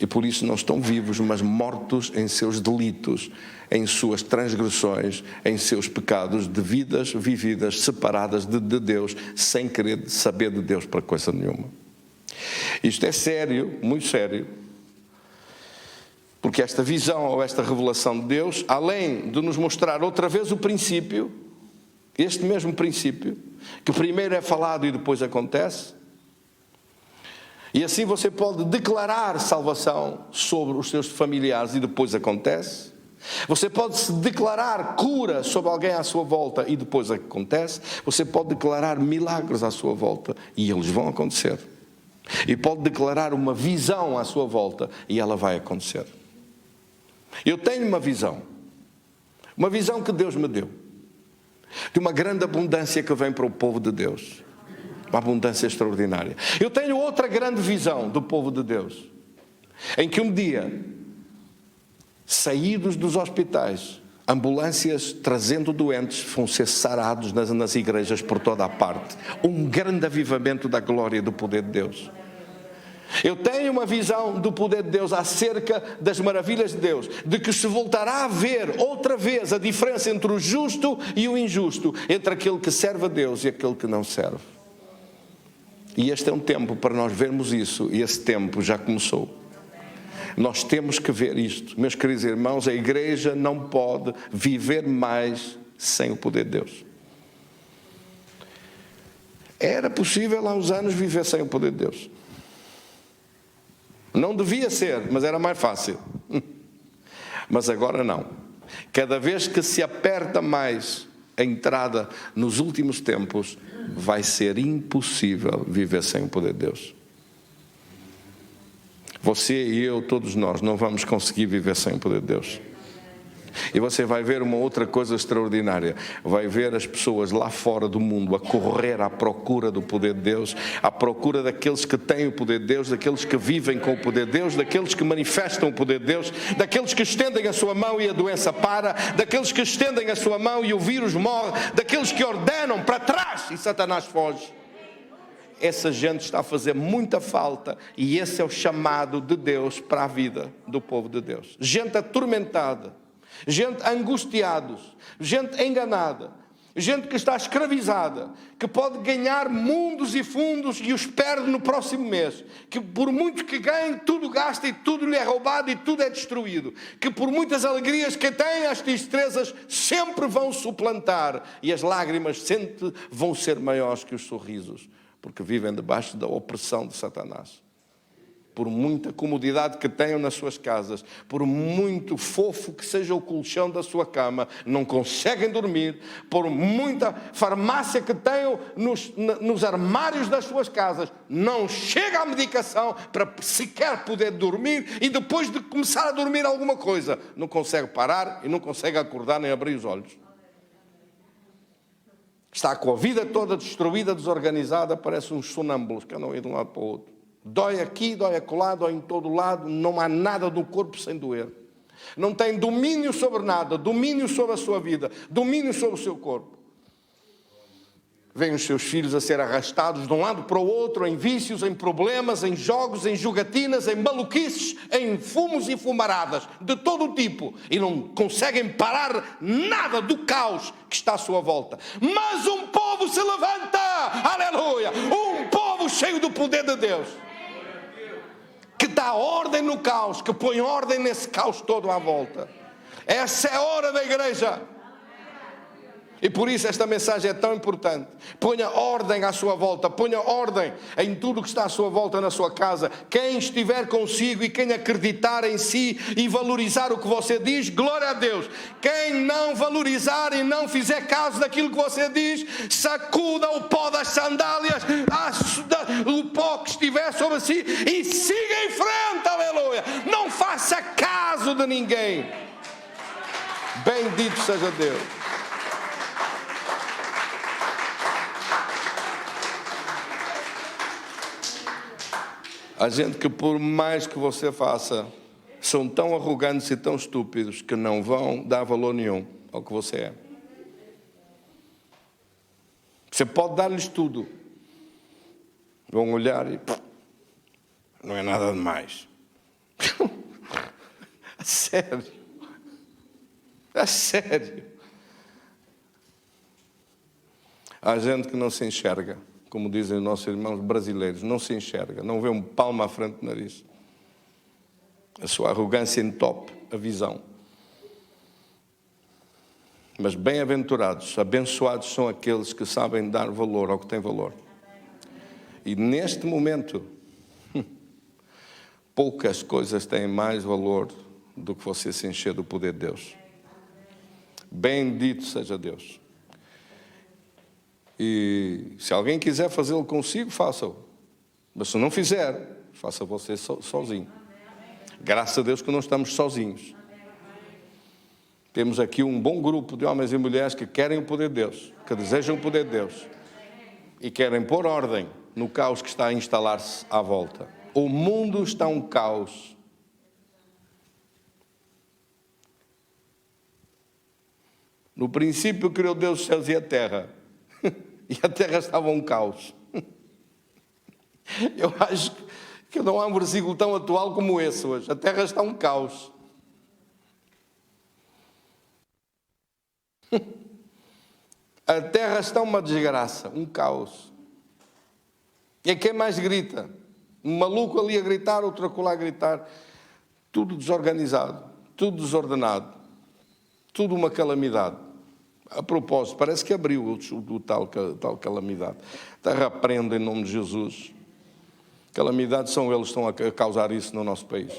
E por isso não estão vivos, mas mortos em seus delitos, em suas transgressões, em seus pecados, de vidas vividas separadas de Deus, sem querer saber de Deus para coisa nenhuma. Isto é sério, muito sério, porque esta visão ou esta revelação de Deus, além de nos mostrar outra vez o princípio, este mesmo princípio, que primeiro é falado e depois acontece, e assim você pode declarar salvação sobre os seus familiares e depois acontece. Você pode se declarar cura sobre alguém à sua volta e depois acontece. Você pode declarar milagres à sua volta e eles vão acontecer. E pode declarar uma visão à sua volta e ela vai acontecer. Eu tenho uma visão que Deus me deu, de uma grande abundância que vem para o povo de Deus, uma abundância extraordinária. Eu tenho outra grande visão do povo de Deus, em que um dia, saídos dos hospitais, ambulâncias trazendo doentes vão ser sarados nas igrejas por toda a parte. Um grande avivamento da glória e do poder de Deus. Eu tenho uma visão do poder de Deus acerca das maravilhas de Deus, de que se voltará a ver outra vez a diferença entre o justo e o injusto, entre aquele que serve a Deus e aquele que não serve. E este é um tempo para nós vermos isso, e esse tempo já começou. Nós temos que ver isto. Meus queridos irmãos, a igreja não pode viver mais sem o poder de Deus. Era possível há uns anos viver sem o poder de Deus. Não devia ser, mas era mais fácil. Mas agora não. Cada vez que se aperta mais a entrada nos últimos tempos, vai ser impossível viver sem o poder de Deus. Você e eu, todos nós, não vamos conseguir viver sem o poder de Deus. E você vai ver uma outra coisa extraordinária. Vai ver as pessoas lá fora do mundo a correr à procura do poder de Deus, à procura daqueles que têm o poder de Deus, daqueles que vivem com o poder de Deus, daqueles que manifestam o poder de Deus, daqueles que estendem a sua mão e a doença para, daqueles que estendem a sua mão e o vírus morre, daqueles que ordenam para trás e Satanás foge. Essa gente está a fazer muita falta e esse é o chamado de Deus para a vida do povo de Deus. Gente atormentada, gente angustiados, gente enganada, gente que está escravizada, que pode ganhar mundos e fundos e os perde no próximo mês, que por muito que ganhe, tudo gasta e tudo lhe é roubado e tudo é destruído, que por muitas alegrias que tem, as tristezas sempre vão suplantar e as lágrimas sempre vão ser maiores que os sorrisos, porque vivem debaixo da opressão de Satanás. Por muita comodidade que tenham nas suas casas, por muito fofo que seja o colchão da sua cama, não conseguem dormir, por muita farmácia que tenham nos armários das suas casas, não chega a medicação para sequer poder dormir e depois de começar a dormir alguma coisa, não consegue parar e não consegue acordar nem abrir os olhos. Está com a vida toda destruída, desorganizada, parece uns sonâmbulos que andam aí de um lado para o outro. Dói aqui, dói acolá, dói em todo lado, não há nada do corpo sem doer. Não tem domínio sobre nada, domínio sobre a sua vida, domínio sobre o seu corpo. Vêm os seus filhos a ser arrastados de um lado para o outro, em vícios, em problemas, em jogos, em jogatinas, em maluquices, em fumos e fumaradas, de todo o tipo. E não conseguem parar nada do caos que está à sua volta. Mas um povo se levanta, aleluia, um povo cheio do poder de Deus, que dá ordem no caos, que põe ordem nesse caos todo à volta. Essa é a hora da igreja. E por isso esta mensagem é tão importante. Ponha ordem à sua volta, ponha ordem em tudo que está à sua volta na sua casa. Quem estiver consigo e quem acreditar em si e valorizar o que você diz, glória a Deus. Quem não valorizar e não fizer caso daquilo que você diz, sacuda o pó das sandálias, o pó que estiver sobre si e siga em frente, aleluia. Não faça caso de ninguém. Bendito seja Deus. Há gente que por mais que você faça, são tão arrogantes e tão estúpidos que não vão dar valor nenhum ao que você é. Você pode dar-lhes tudo. Vão olhar e não é nada demais. A sério. A sério. Há gente que não se enxerga. Como dizem os nossos irmãos brasileiros, não se enxerga, não vê um palmo à frente do nariz. A sua arrogância entope a visão. Mas bem-aventurados, abençoados são aqueles que sabem dar valor ao que tem valor. E neste momento, poucas coisas têm mais valor do que você se encher do poder de Deus. Bendito seja Deus. E se alguém quiser fazê-lo consigo, faça-o. Mas se não fizer, faça você sozinho. Graças a Deus que não estamos sozinhos. Temos aqui um bom grupo de homens e mulheres que querem o poder de Deus, que desejam o poder de Deus e querem pôr ordem no caos que está a instalar-se à volta. O mundo está um caos. No princípio criou Deus os céus e a terra. E a terra estava um caos. Eu acho que não há um versículo tão atual como esse hoje. A terra está um caos. A terra está uma desgraça, um caos. E quem mais grita? Um maluco ali a gritar, outro acolá a gritar. Tudo desorganizado, tudo desordenado, tudo uma calamidade. A propósito, parece que abriu o tal calamidade. Terra prenda em nome de Jesus. Calamidades são eles que estão a causar isso no nosso país.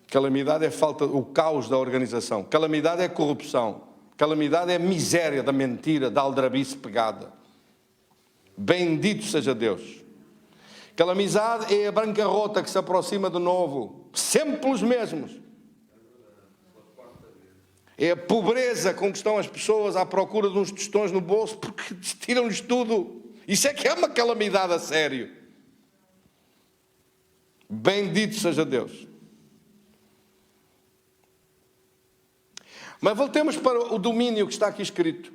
Calamidade é falta, o caos da organização. Calamidade é corrupção. Calamidade é miséria da mentira, da aldrabice pegada. Bendito seja Deus. Calamidade é a bancarrota que se aproxima de novo. Sempre pelos mesmos. É a pobreza com que estão as pessoas à procura de uns tostões no bolso porque tiram-lhes tudo. Isso é que é uma calamidade a sério. Bendito seja Deus. Mas voltemos para o domínio que está aqui escrito.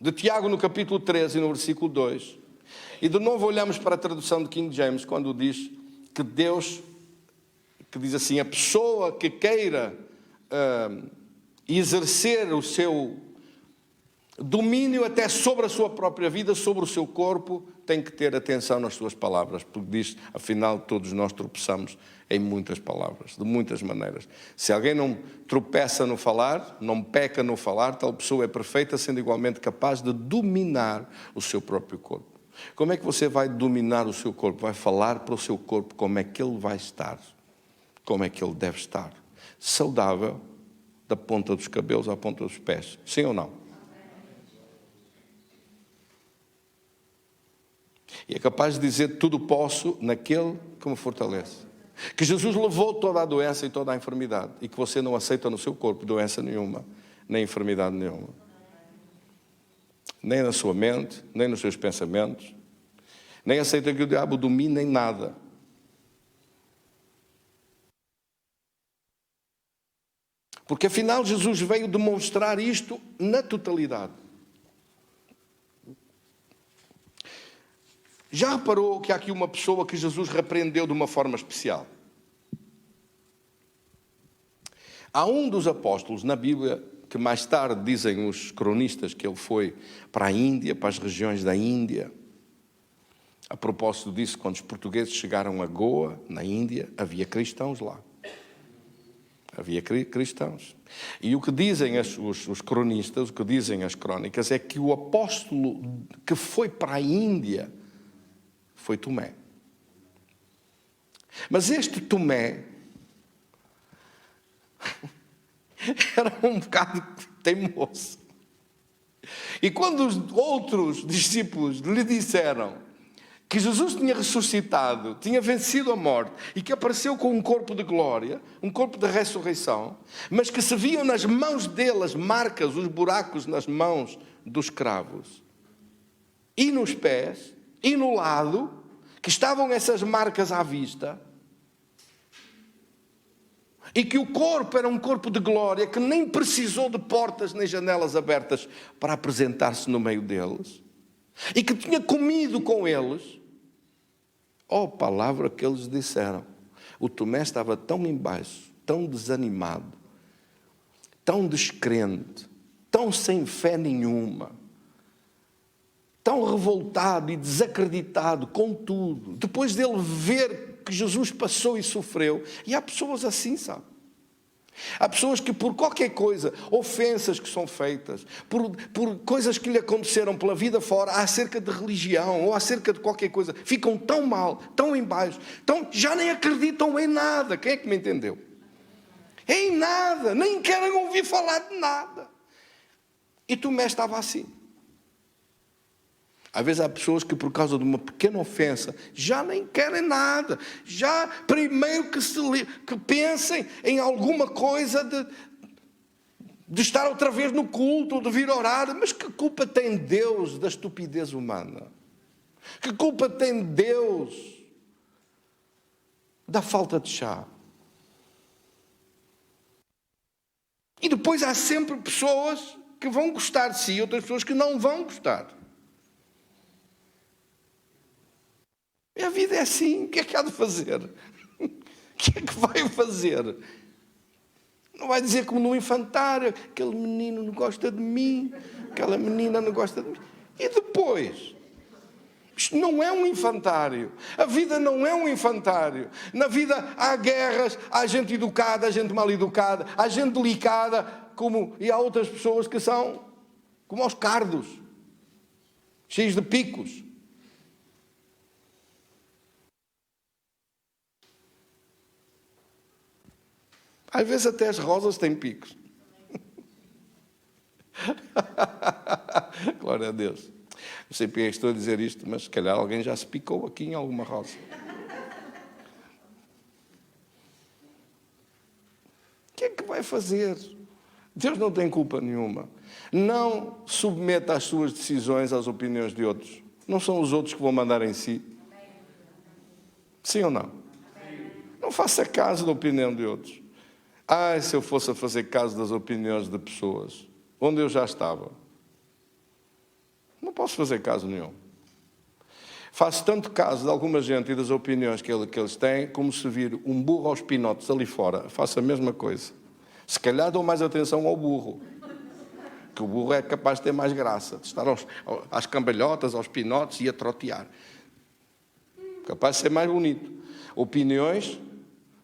De Tiago no capítulo 13 e no versículo 2. E de novo olhamos para a tradução de King James quando diz que Deus, que diz assim, a pessoa que queira exercer o seu domínio até sobre a sua própria vida, sobre o seu corpo, tem que ter atenção nas suas palavras, porque diz, afinal, todos nós tropeçamos em muitas palavras, de muitas maneiras. Se alguém não tropeça no falar, não peca no falar, tal pessoa é perfeita, sendo igualmente capaz de dominar o seu próprio corpo. Como é que você vai dominar o seu corpo? Vai falar para o seu corpo como é que ele vai estar, como é que ele deve estar. Saudável, da ponta dos cabelos à ponta dos pés. Sim ou não? E é capaz de dizer tudo posso naquele que me fortalece. Que Jesus levou toda a doença e toda a enfermidade. E que você não aceita no seu corpo doença nenhuma, nem enfermidade nenhuma. Nem na sua mente, nem nos seus pensamentos. Nem aceita que o diabo domine em nada. Porque afinal Jesus veio demonstrar isto na totalidade. Já reparou que há aqui uma pessoa que Jesus repreendeu de uma forma especial? Há um dos apóstolos na Bíblia que mais tarde dizem os cronistas que ele foi para a Índia, para as regiões da Índia. A propósito disso, quando os portugueses chegaram a Goa, na Índia, havia cristãos lá. Havia cristãos. E o que dizem os cronistas, o que dizem as crónicas, é que o apóstolo que foi para a Índia foi Tomé. Mas este Tomé era um bocado teimoso. E quando os outros discípulos lhe disseram que Jesus tinha ressuscitado, tinha vencido a morte e que apareceu com um corpo de glória, um corpo de ressurreição, mas que se viam nas mãos dele as marcas, os buracos nas mãos dos cravos e nos pés e no lado, que estavam essas marcas à vista, e que o corpo era um corpo de glória, que nem precisou de portas nem janelas abertas para apresentar-se no meio deles, e que tinha comido com eles. Oh, palavra que eles disseram. O Tomé estava tão embaixo, tão desanimado, tão descrente, tão sem fé nenhuma, tão revoltado e desacreditado com tudo, depois dele ver que Jesus passou e sofreu. E há pessoas assim, sabe? Há pessoas que por qualquer coisa, ofensas que são feitas, por coisas que lhe aconteceram pela vida fora, acerca de religião ou acerca de qualquer coisa, ficam tão mal, tão em baixo, já nem acreditam em nada. Quem é que me entendeu? Em nada, nem querem ouvir falar de nada. E Tomé estava assim. Às vezes há pessoas que por causa de uma pequena ofensa já nem querem nada. Já primeiro que pensem em alguma coisa de estar outra vez no culto, de vir orar. Mas que culpa tem Deus da estupidez humana? Que culpa tem Deus da falta de chá? E depois há sempre pessoas que vão gostar de si e outras pessoas que não vão gostar. E a vida é assim, o que é que há de fazer? O que é que vai fazer? Não vai dizer como no infantário, aquele menino não gosta de mim, aquela menina não gosta de mim. E depois? Isto não é um infantário. A vida não é um infantário. Na vida há guerras, há gente educada, há gente mal educada, há gente delicada, e há outras pessoas que são como aos cardos, cheios de picos. Às vezes até as rosas têm picos. Glória a Deus. Não sei porque estou a dizer isto, mas se calhar alguém já se picou aqui em alguma rosa. O que é que vai fazer? Deus não tem culpa nenhuma. Não submeta as suas decisões às opiniões de outros. Não são os outros que vão mandar em si. Sim ou não? Não faça caso da opinião de outros. Ai, se eu fosse a fazer caso das opiniões de pessoas, onde eu já estava. Não posso fazer caso nenhum. Faço tanto caso de alguma gente e das opiniões que eles têm, como se vir um burro aos pinotes ali fora. Faço a mesma coisa. Se calhar dou mais atenção ao burro. Que o burro é capaz de ter mais graça. De estar às cambalhotas, aos pinotes e a trotear. Capaz de ser mais bonito. Opiniões...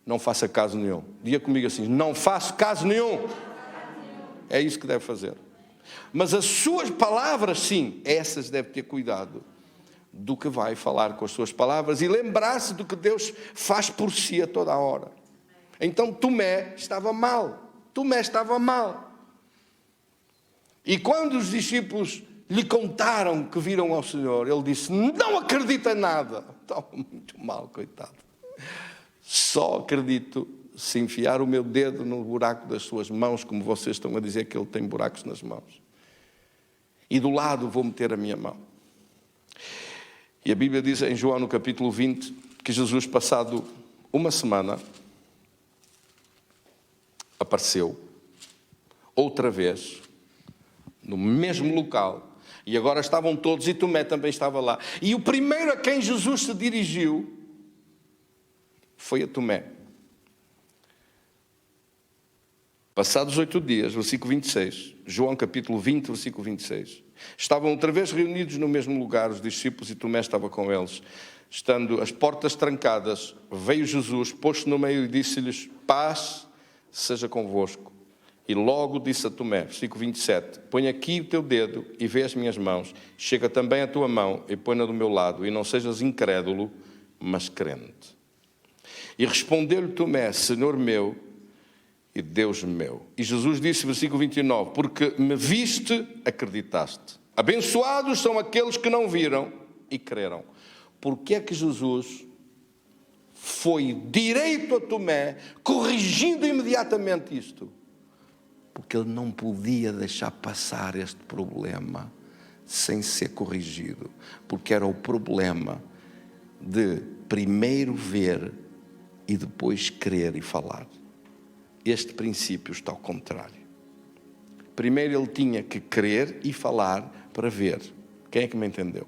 Não faça caso nenhum. Diga comigo assim, não faço caso nenhum. É isso que deve fazer. Mas as suas palavras, sim, essas deve ter cuidado do que vai falar com as suas palavras e lembrar-se do que Deus faz por si a toda a hora. Então Tomé estava mal. Tomé estava mal. E quando os discípulos lhe contaram que viram ao Senhor, ele disse, não acredita em nada. Estava muito mal, coitado. Só acredito se enfiar o meu dedo no buraco das suas mãos, como vocês estão a dizer que ele tem buracos nas mãos. E do lado vou meter a minha mão. E a Bíblia diz em João, no capítulo 20, que Jesus, passado uma semana, apareceu outra vez, no mesmo local. E agora estavam todos, e Tomé também estava lá. E o primeiro a quem Jesus se dirigiu foi a Tomé. Passados 8 dias, versículo 26, João capítulo 20, versículo 26. Estavam outra vez reunidos no mesmo lugar os discípulos e Tomé estava com eles. Estando as portas trancadas, veio Jesus, pôs-se no meio e disse-lhes, paz seja convosco. E logo disse a Tomé, versículo 27, põe aqui o teu dedo e vê as minhas mãos. Chega também a tua mão e põe-na do meu lado. E não sejas incrédulo, mas crente. E respondeu-lhe Tomé, Senhor meu e Deus meu. E Jesus disse, versículo 29, porque me viste, acreditaste. Abençoados são aqueles que não viram e creram. Porque é que Jesus foi direito a Tomé, corrigindo imediatamente isto? Porque ele não podia deixar passar este problema sem ser corrigido. Porque era o problema de primeiro ver e depois crer e falar. Este princípio está ao contrário. Primeiro ele tinha que crer e falar para ver. Quem é que me entendeu?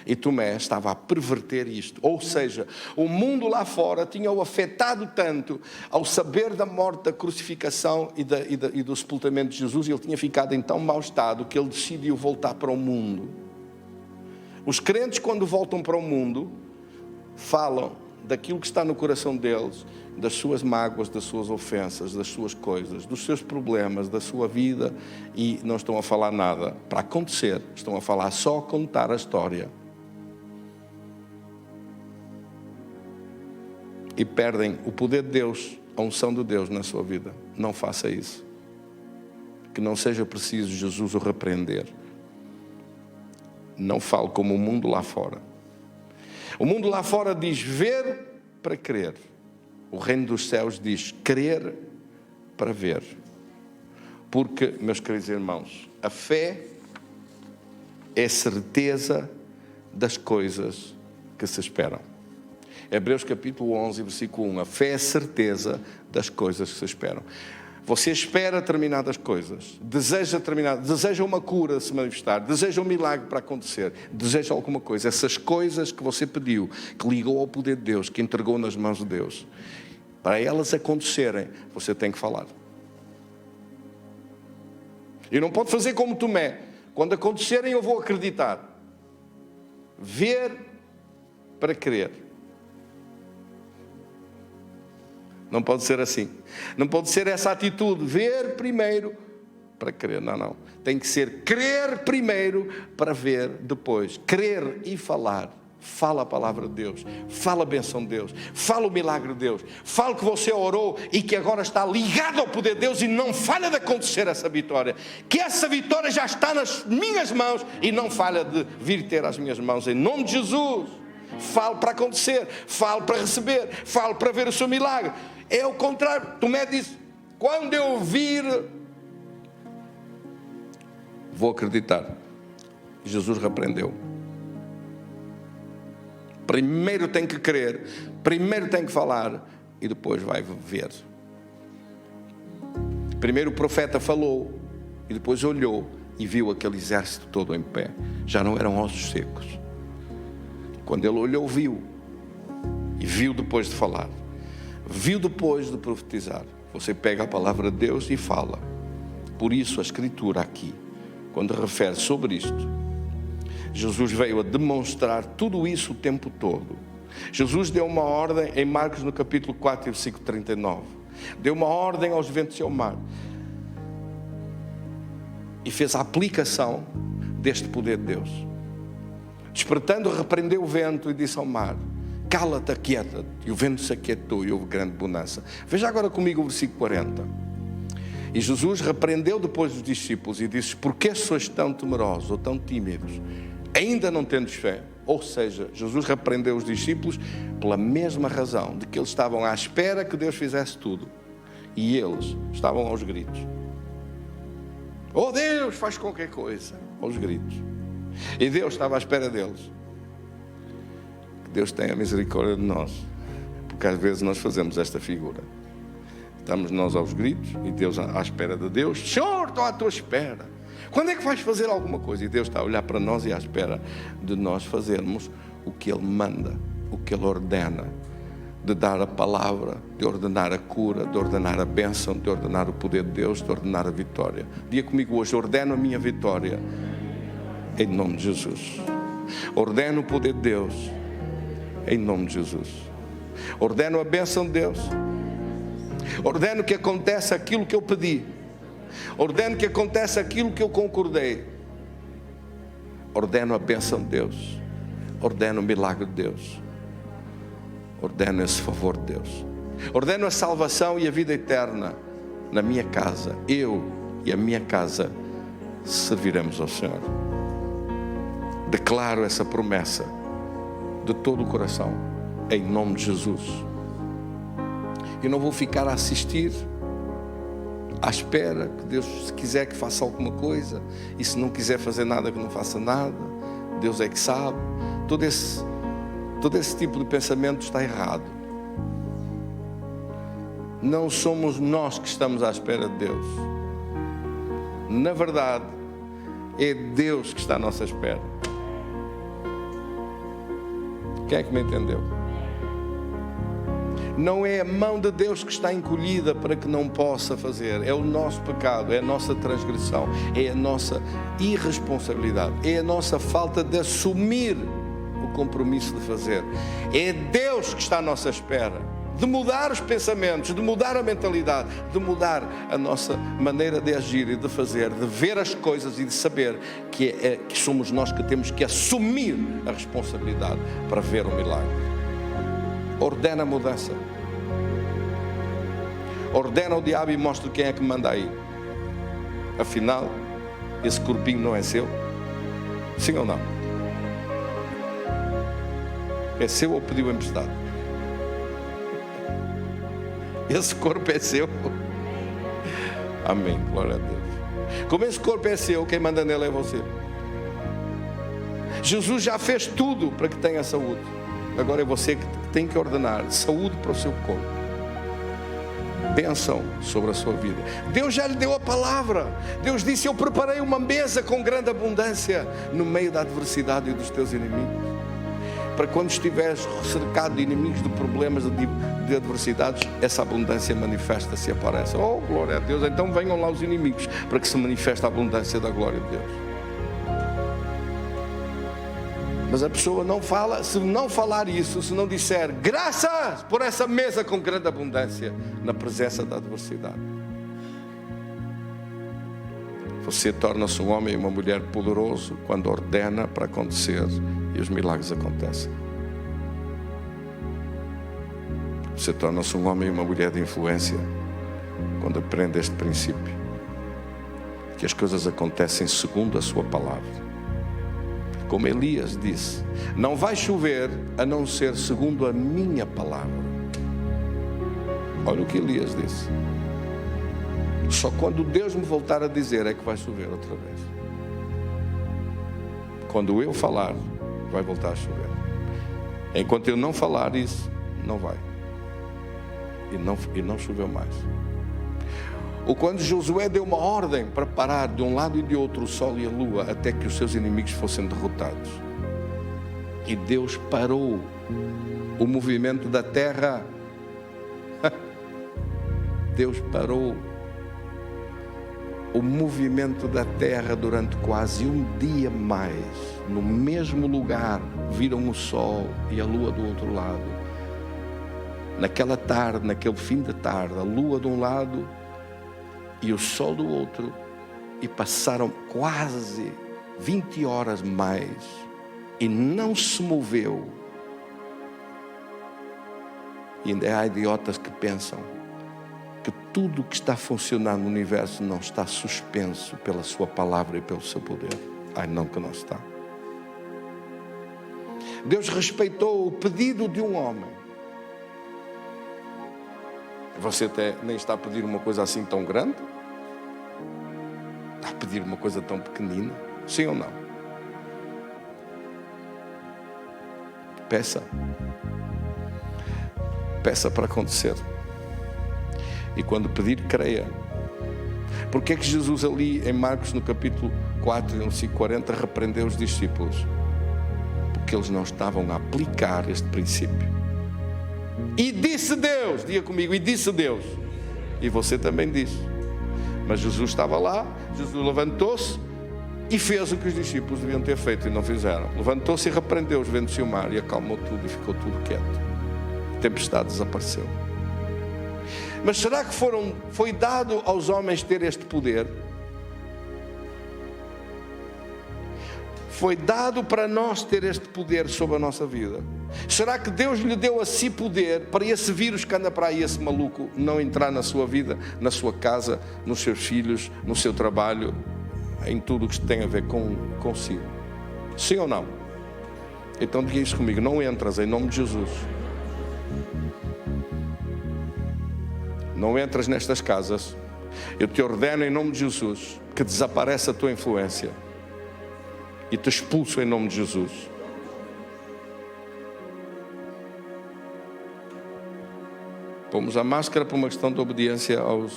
E Tomé estava a perverter isto. Ou seja, o mundo lá fora tinha-o afetado tanto ao saber da morte, da crucificação e do sepultamento de Jesus, e ele tinha ficado em tão mau estado que ele decidiu voltar para o mundo. Os crentes, quando voltam para o mundo, falam daquilo que está no coração deles, das suas mágoas, das suas ofensas, das suas coisas, dos seus problemas, da sua vida, e não estão a falar nada para acontecer, estão a falar só a contar a história. E perdem o poder de Deus a unção de Deus na sua vida, não faça isso. Que não seja preciso Jesus o repreender. Não fale como o mundo lá fora. O mundo lá fora diz ver para crer. O reino dos céus diz crer para ver. Porque, meus queridos irmãos, a fé é certeza das coisas que se esperam. Hebreus capítulo 11, versículo 1. A fé é certeza das coisas que se esperam. Você espera determinadas coisas, deseja uma cura se manifestar, deseja um milagre para acontecer, deseja alguma coisa. Essas coisas que você pediu, que ligou ao poder de Deus, que entregou nas mãos de Deus, para elas acontecerem, você tem que falar. E não pode fazer como Tomé. Quando acontecerem eu vou acreditar. Ver para crer. Não pode ser assim. Não pode ser essa atitude. Ver primeiro para crer. Não. Tem que ser crer primeiro para ver depois. Crer e falar. Fala a palavra de Deus. Fala a benção de Deus. Fala o milagre de Deus. Fala que você orou e que agora está ligado ao poder de Deus e não falha de acontecer essa vitória. Que essa vitória já está nas minhas mãos e não falha de vir ter às minhas mãos. Em nome de Jesus. Fale para acontecer. Fale para receber. Fale para ver o seu milagre. É o contrário. Tomé disse, quando eu vir, vou acreditar. Jesus repreendeu. Primeiro tem que crer, primeiro tem que falar e depois vai ver. Primeiro o profeta falou e depois olhou e viu aquele exército todo em pé. Já não eram ossos secos. Quando ele olhou, viu. E viu depois de falar. Viu depois de profetizar. Você pega a palavra de Deus e fala. Por isso a Escritura aqui, quando refere sobre isto, Jesus veio a demonstrar tudo isso o tempo todo. Jesus deu uma ordem em Marcos no capítulo 4, versículo 39. Deu uma ordem aos ventos e ao mar. E fez a aplicação deste poder de Deus. Despertando, repreendeu o vento e disse ao mar, cala-te, aquieta-te. E o vento se aquietou e houve grande bonança. Veja agora comigo o versículo 40. E Jesus repreendeu depois os discípulos e disse, por que sois tão temerosos ou tão tímidos? Ainda não tendes fé. Ou seja, Jesus repreendeu os discípulos pela mesma razão de que eles estavam à espera que Deus fizesse tudo. E eles estavam aos gritos. Oh Deus, faz qualquer coisa. Aos gritos. E Deus estava à espera deles. Que Deus tenha misericórdia de nós. Porque às vezes nós fazemos esta figura. Estamos nós aos gritos e Deus à espera de Deus. Senhor, estou à tua espera. Quando é que vais fazer alguma coisa? E Deus está a olhar para nós e à espera de nós fazermos o que Ele manda, o que Ele ordena, de dar a palavra, de ordenar a cura, de ordenar a bênção, de ordenar o poder de Deus, de ordenar a vitória. Diga comigo hoje, ordeno a minha vitória, em nome de Jesus. Ordeno o poder de Deus, em nome de Jesus. Ordeno a bênção de Deus. Ordeno que aconteça aquilo que eu pedi. Ordeno que aconteça aquilo que eu concordei. Ordeno a bênção de Deus. Ordeno o milagre de Deus. Ordeno esse favor de Deus. Ordeno a salvação e a vida eterna na minha casa. Eu e a minha casa serviremos ao Senhor. Declaro essa promessa de todo o coração, em nome de Jesus. Eu não vou ficar a assistir à espera que Deus, se quiser que faça alguma coisa, e se não quiser fazer nada, que não faça nada. Deus é que sabe. Todo esse tipo de pensamento está errado. Não somos nós que estamos à espera de Deus. Na verdade, é Deus que está à nossa espera. Quem é que me entendeu? Não é a mão de Deus que está encolhida para que não possa fazer. É o nosso pecado, é a nossa transgressão, é a nossa irresponsabilidade, é a nossa falta de assumir o compromisso de fazer. É Deus que está à nossa espera, de mudar os pensamentos, de mudar a mentalidade, de mudar a nossa maneira de agir e de fazer, de ver as coisas e de saber que somos nós que temos que assumir a responsabilidade para ver o milagre. Ordena a mudança. ordena ao diabo e mostra quem é que manda aí. Afinal, esse corpinho não é seu? Sim ou não? É seu ou pediu emprestado? Esse corpo é seu? Amém, glória a Deus. Como esse corpo é seu, quem manda nele é você. Jesus já fez tudo para que tenha saúde. Agora é você que tem que ordenar saúde para o seu corpo. Bênção sobre a sua vida. Deus já lhe deu a palavra. Deus disse: eu preparei uma mesa com grande abundância no meio da adversidade e dos teus inimigos. Para quando estiveres cercado de inimigos, de problemas, de adversidades, essa abundância manifesta-se e aparece. Oh, glória a Deus. Então venham lá os inimigos, para que se manifeste a abundância da glória de Deus. Mas a pessoa não fala. Se não falar isso, se não disser graças por essa mesa com grande abundância na presença da adversidade, você torna-se um homem e uma mulher poderoso quando ordena para acontecer e os milagres acontecem. Você torna-se um homem e uma mulher de influência quando aprende este princípio, que as coisas acontecem segundo a sua palavra. Como Elias disse: não vai chover a não ser segundo a minha palavra. Olha o que Elias disse: só quando Deus me voltar a dizer é que vai chover outra vez. Quando eu falar, vai voltar a chover. Enquanto eu não falar isso, não vai. E não choveu mais. Ou quando Josué deu uma ordem para parar de um lado e de outro o sol e a lua até que os seus inimigos fossem derrotados. E Deus parou o movimento da terra. Deus parou o movimento da terra durante quase um dia mais. No mesmo lugar viram o sol e a lua do outro lado. Naquela tarde, naquele fim de tarde, a lua de um lado e o sol do outro, e passaram quase 20 horas mais e não se moveu. E ainda há idiotas que pensam que tudo que está funcionando no universo não está suspenso pela sua palavra e pelo seu poder. Ai, não, que não está. Deus respeitou o pedido de um homem. Você até nem está a pedir uma coisa assim tão grande. Está a pedir uma coisa tão pequenina. Sim ou não? Peça. Peça para acontecer. E quando pedir, creia. Porque é que Jesus ali em Marcos no capítulo 4, no versículo 40, repreendeu os discípulos? Porque eles não estavam a aplicar este princípio. E disse Deus, diga comigo, e disse Deus. E você também disse. Mas Jesus estava lá, Jesus levantou-se e fez o que os discípulos deviam ter feito e não fizeram. Levantou-se e repreendeu os ventos e o mar e acalmou tudo e ficou tudo quieto. A tempestade desapareceu. Mas será que foi dado aos homens ter este poder? Foi dado para nós ter este poder sobre a nossa vida. Será que Deus lhe deu a si poder para esse vírus que anda para aí, esse maluco, não entrar na sua vida, na sua casa, nos seus filhos, no seu trabalho, em tudo o que tem a ver consigo? Sim ou não? Então diga isso comigo: não entras em nome de Jesus. Não entras nestas casas. Eu te ordeno em nome de Jesus que desapareça a tua influência e te expulso em nome de Jesus. Pomos a máscara por uma questão de obediência ao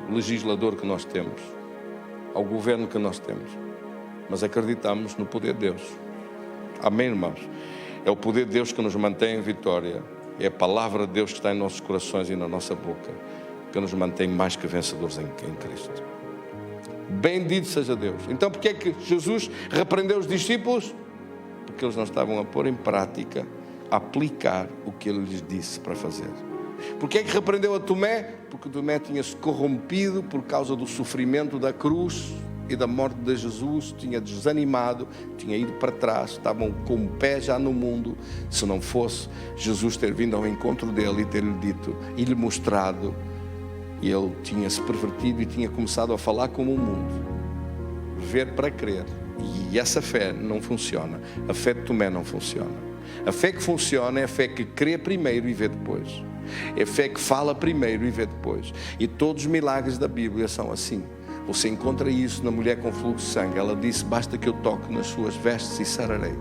legislador que nós temos, ao governo que nós temos, mas acreditamos no poder de Deus. Amém, irmãos? É o poder de Deus que nos mantém em vitória. É a palavra de Deus que está em nossos corações e na nossa boca que nos mantém mais que vencedores em Cristo. Bendito seja Deus. Então porque é que Jesus repreendeu os discípulos? Porque eles não estavam a pôr em prática, a aplicar o que ele lhes disse para fazer. Porque é que repreendeu a Tomé? Porque Tomé tinha-se corrompido por causa do sofrimento da cruz e da morte de Jesus, tinha desanimado, tinha ido para trás, estavam com o pé já no mundo, se não fosse Jesus ter vindo ao encontro dele e ter-lhe dito e lhe mostrado, e ele tinha se pervertido e tinha começado a falar como o mundo, ver para crer. E essa fé não funciona, a fé de Tomé não funciona. A fé que funciona é a fé que crê primeiro e vê depois, é a fé que fala primeiro e vê depois. E todos os milagres da Bíblia são assim. Você encontra isso na mulher com fluxo de sangue. Ela disse: basta que eu toque nas suas vestes e sararei.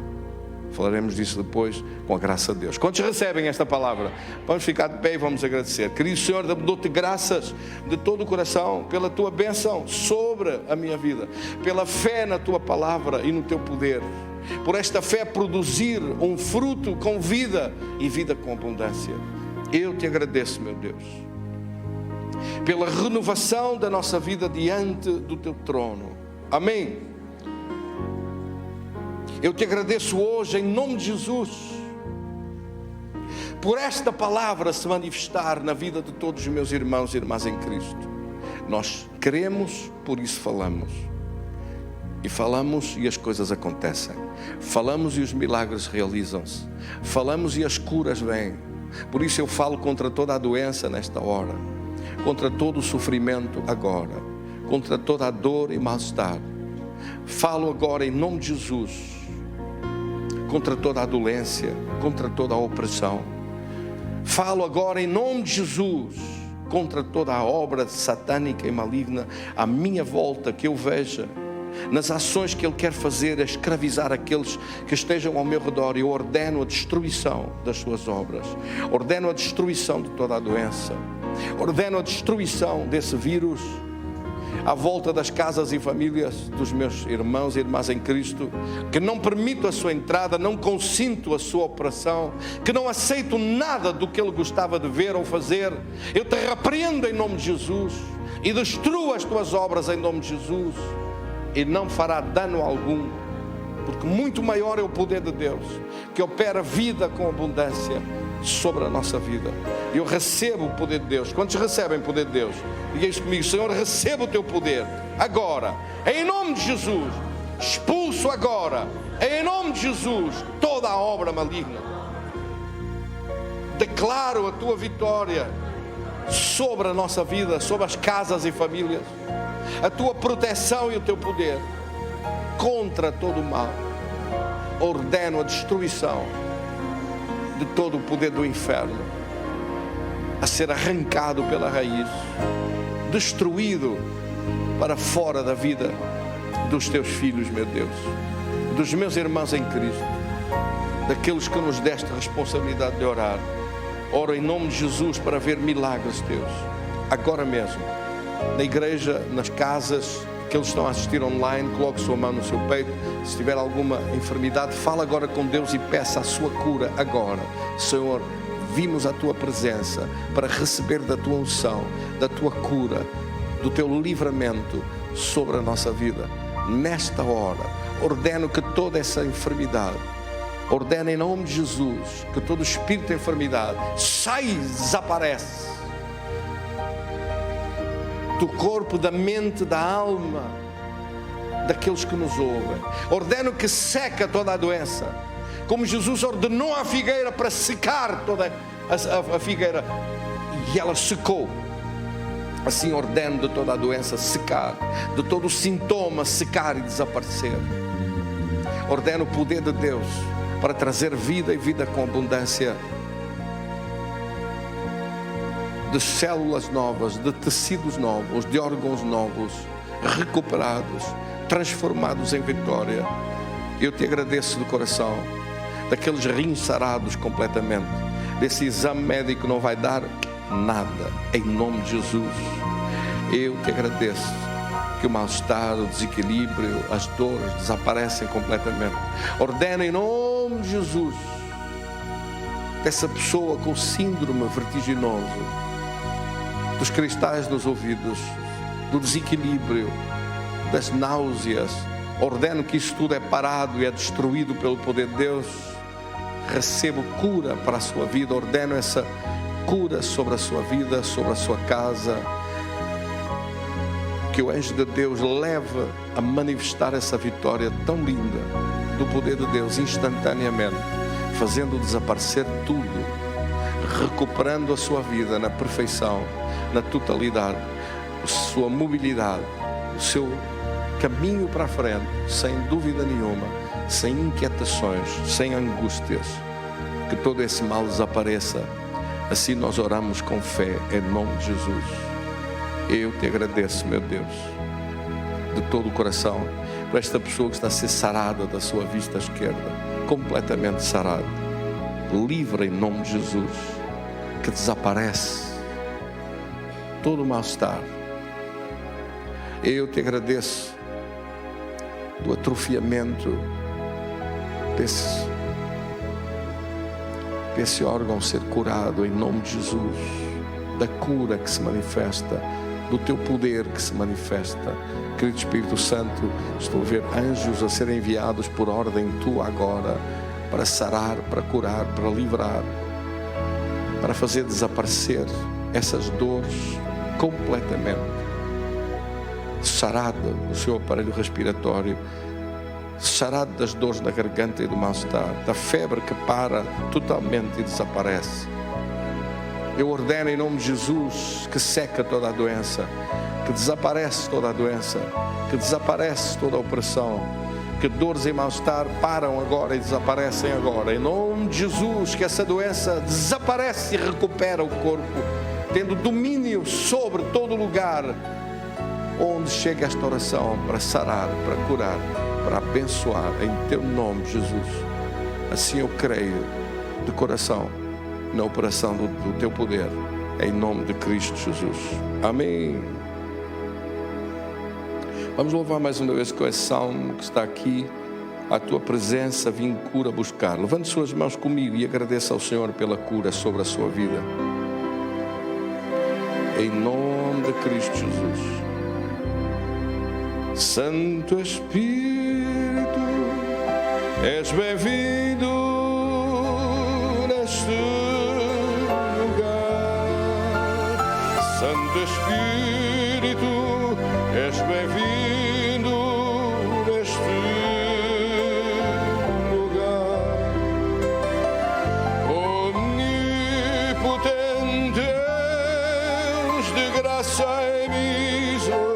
Falaremos disso depois, com a graça de Deus. Quantos recebem esta palavra? Vamos ficar de pé e vamos agradecer. Querido Senhor, dou-te graças de todo o coração pela tua bênção sobre a minha vida, pela fé na tua palavra e no teu poder, por esta fé produzir um fruto com vida e vida com abundância. Eu te agradeço, meu Deus, pela renovação da nossa vida diante do teu trono. Amém. Eu te agradeço hoje em nome de Jesus por esta palavra se manifestar na vida de todos os meus irmãos e irmãs em Cristo. Nós queremos, por isso falamos. E falamos e as coisas acontecem. Falamos e os milagres realizam-se. Falamos e as curas vêm. Por isso eu falo contra toda a doença nesta hora, contra todo o sofrimento agora, contra toda a dor e mal-estar. Falo agora em nome de Jesus contra toda a dolência, contra toda a opressão. Falo agora em nome de Jesus contra toda a obra satânica e maligna à minha volta, que eu veja nas ações que Ele quer fazer, a escravizar aqueles que estejam ao meu redor. Eu ordeno a destruição das suas obras, ordeno a destruição de toda a doença, ordeno a destruição desse vírus à volta das casas e famílias dos meus irmãos e irmãs em Cristo, que não permito a sua entrada, não consinto a sua operação, que não aceito nada do que Ele gostava de ver ou fazer. Eu te repreendo em nome de Jesus e destruo as tuas obras em nome de Jesus, e não fará dano algum, porque muito maior é o poder de Deus, que opera vida com abundância sobre a nossa vida. Eu recebo o poder de Deus. Quantos recebem o poder de Deus? Diga isso comigo: Senhor, recebo o teu poder agora, em nome de Jesus. Expulso agora, em nome de Jesus, toda a obra maligna. Declaro a tua vitória sobre a nossa vida, sobre as casas e famílias, a tua proteção e o teu poder contra todo o mal. Ordeno a destruição de todo o poder do inferno a ser arrancado pela raiz, destruído para fora da vida dos teus filhos, meu Deus, dos meus irmãos em Cristo, daqueles que nos deste a responsabilidade de orar. Oro em nome de Jesus para ver milagres teus, agora mesmo, na igreja, nas casas, aqueles que estão a assistir online. Coloque sua mão no seu peito. Se tiver alguma enfermidade, fala agora com Deus e peça a sua cura agora. Senhor, vimos a tua presença para receber da tua unção, da tua cura, do teu livramento sobre a nossa vida. Nesta hora, ordeno que toda essa enfermidade, ordeno em nome de Jesus, que todo espírito de enfermidade sai e desaparece do corpo, da mente, da alma daqueles que nos ouvem. Ordeno que seca toda a doença, como Jesus ordenou à figueira para secar toda a figueira, e ela secou. Assim ordeno de toda a doença secar, de todo o sintoma secar e desaparecer. Ordeno o poder de Deus para trazer vida e vida com abundância, de células novas, de tecidos novos, de órgãos novos, recuperados, transformados em vitória. Eu te agradeço de coração, daqueles rins sarados completamente, desse exame médico não vai dar nada, em nome de Jesus. Eu te agradeço que o mal-estar, o desequilíbrio, as dores desaparecem completamente. Ordeno em nome de Jesus, essa pessoa com síndrome vertiginoso, dos cristais nos ouvidos, do desequilíbrio, das náuseas, ordeno que isso tudo é parado e é destruído pelo poder de Deus. Recebo cura para a sua vida, ordeno essa cura sobre a sua vida, sobre a sua casa. que o anjo de Deus leva a manifestar essa vitória tão linda do poder de Deus instantaneamente, fazendo desaparecer tudo, recuperando a sua vida na perfeição, na totalidade, a sua mobilidade, o seu caminho para a frente, sem dúvida nenhuma, sem inquietações, sem angústias. Que todo esse mal desapareça. Assim nós oramos com fé, em nome de Jesus. Eu te agradeço, meu Deus, de todo o coração, por esta pessoa que está a ser sarada da sua vista esquerda, completamente sarada, livre em nome de Jesus, que desaparece todo o mal-estar. Eu te agradeço do atrofiamento desse órgão ser curado em nome de Jesus, da cura que se manifesta, do teu poder que se manifesta. Querido Espírito Santo, estou a ver anjos a serem enviados por ordem tua agora, para sarar, para curar, para livrar, para fazer desaparecer essas dores completamente. Sarado do seu aparelho respiratório, sarado das dores na garganta e do mal-estar, da febre que para totalmente e desaparece. Eu ordeno em nome de Jesus que seca toda a doença, que desaparece toda a doença, que desaparece toda a opressão, que dores e mal-estar param agora e desaparecem agora. Em nome de Jesus, que essa doença desaparece e recupera o corpo, tendo domínio sobre todo lugar onde chega esta oração, para sarar, para curar, para abençoar, em teu nome, Jesus. Assim eu creio de coração na operação do teu poder, em nome de Cristo Jesus. Amém. Vamos louvar mais uma vez com esse salmo que está aqui. A tua presença vim cura buscar. Levante suas mãos comigo e agradeça ao Senhor pela cura sobre a sua vida, em nome de Cristo Jesus. Santo Espírito, és bem-vindo neste lugar. Santo Espírito, és bem-vindo neste lugar. Onipotente Deus de graça e misericórdia,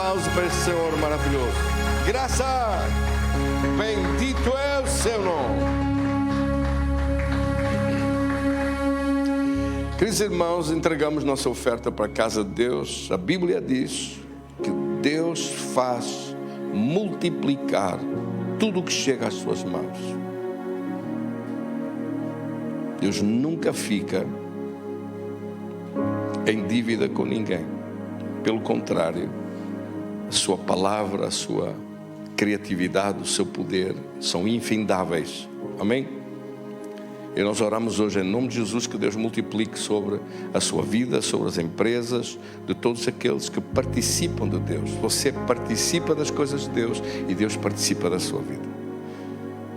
aplauso para esse Senhor maravilhoso. Graças! Bendito é o seu nome. Queridos irmãos, entregamos nossa oferta para a casa de Deus. A Bíblia diz que Deus faz multiplicar tudo o que chega às suas mãos. Deus nunca fica em dívida com ninguém. Pelo contrário, a sua palavra, a sua criatividade, o seu poder são infindáveis. Amém? E nós oramos hoje em nome de Jesus que Deus multiplique sobre a sua vida, sobre as empresas, de todos aqueles que participam de Deus. Você participa das coisas de Deus e Deus participa da sua vida.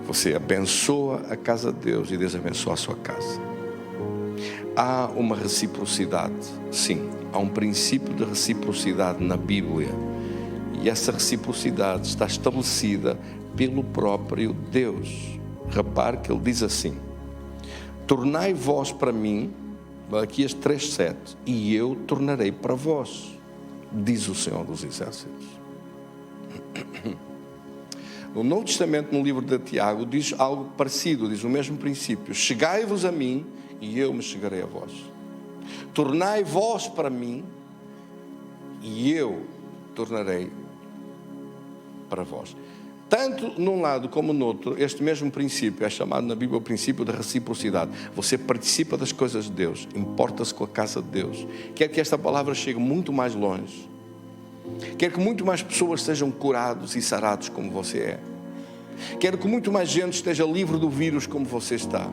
Você abençoa a casa de Deus e Deus abençoa a sua casa. Há uma reciprocidade, sim, há um princípio de reciprocidade na Bíblia. E essa reciprocidade está estabelecida pelo próprio Deus. Repare que ele diz assim: tornai vós para mim, Malaquias 3:7, e eu tornarei para vós, diz o Senhor dos Exércitos. No Novo Testamento, no livro de Tiago, diz algo parecido, diz o mesmo princípio: chegai-vos a mim e eu me chegarei a vós. Tornai vós para mim e eu tornarei para vós. Tanto num lado como no outro, este mesmo princípio é chamado na Bíblia o princípio da reciprocidade. Você participa das coisas de Deus, importa-se com a casa de Deus. Quer que esta palavra chegue muito mais longe. Quer que muito mais pessoas sejam curados e sarados como você é. Quer que muito mais gente esteja livre do vírus como você está.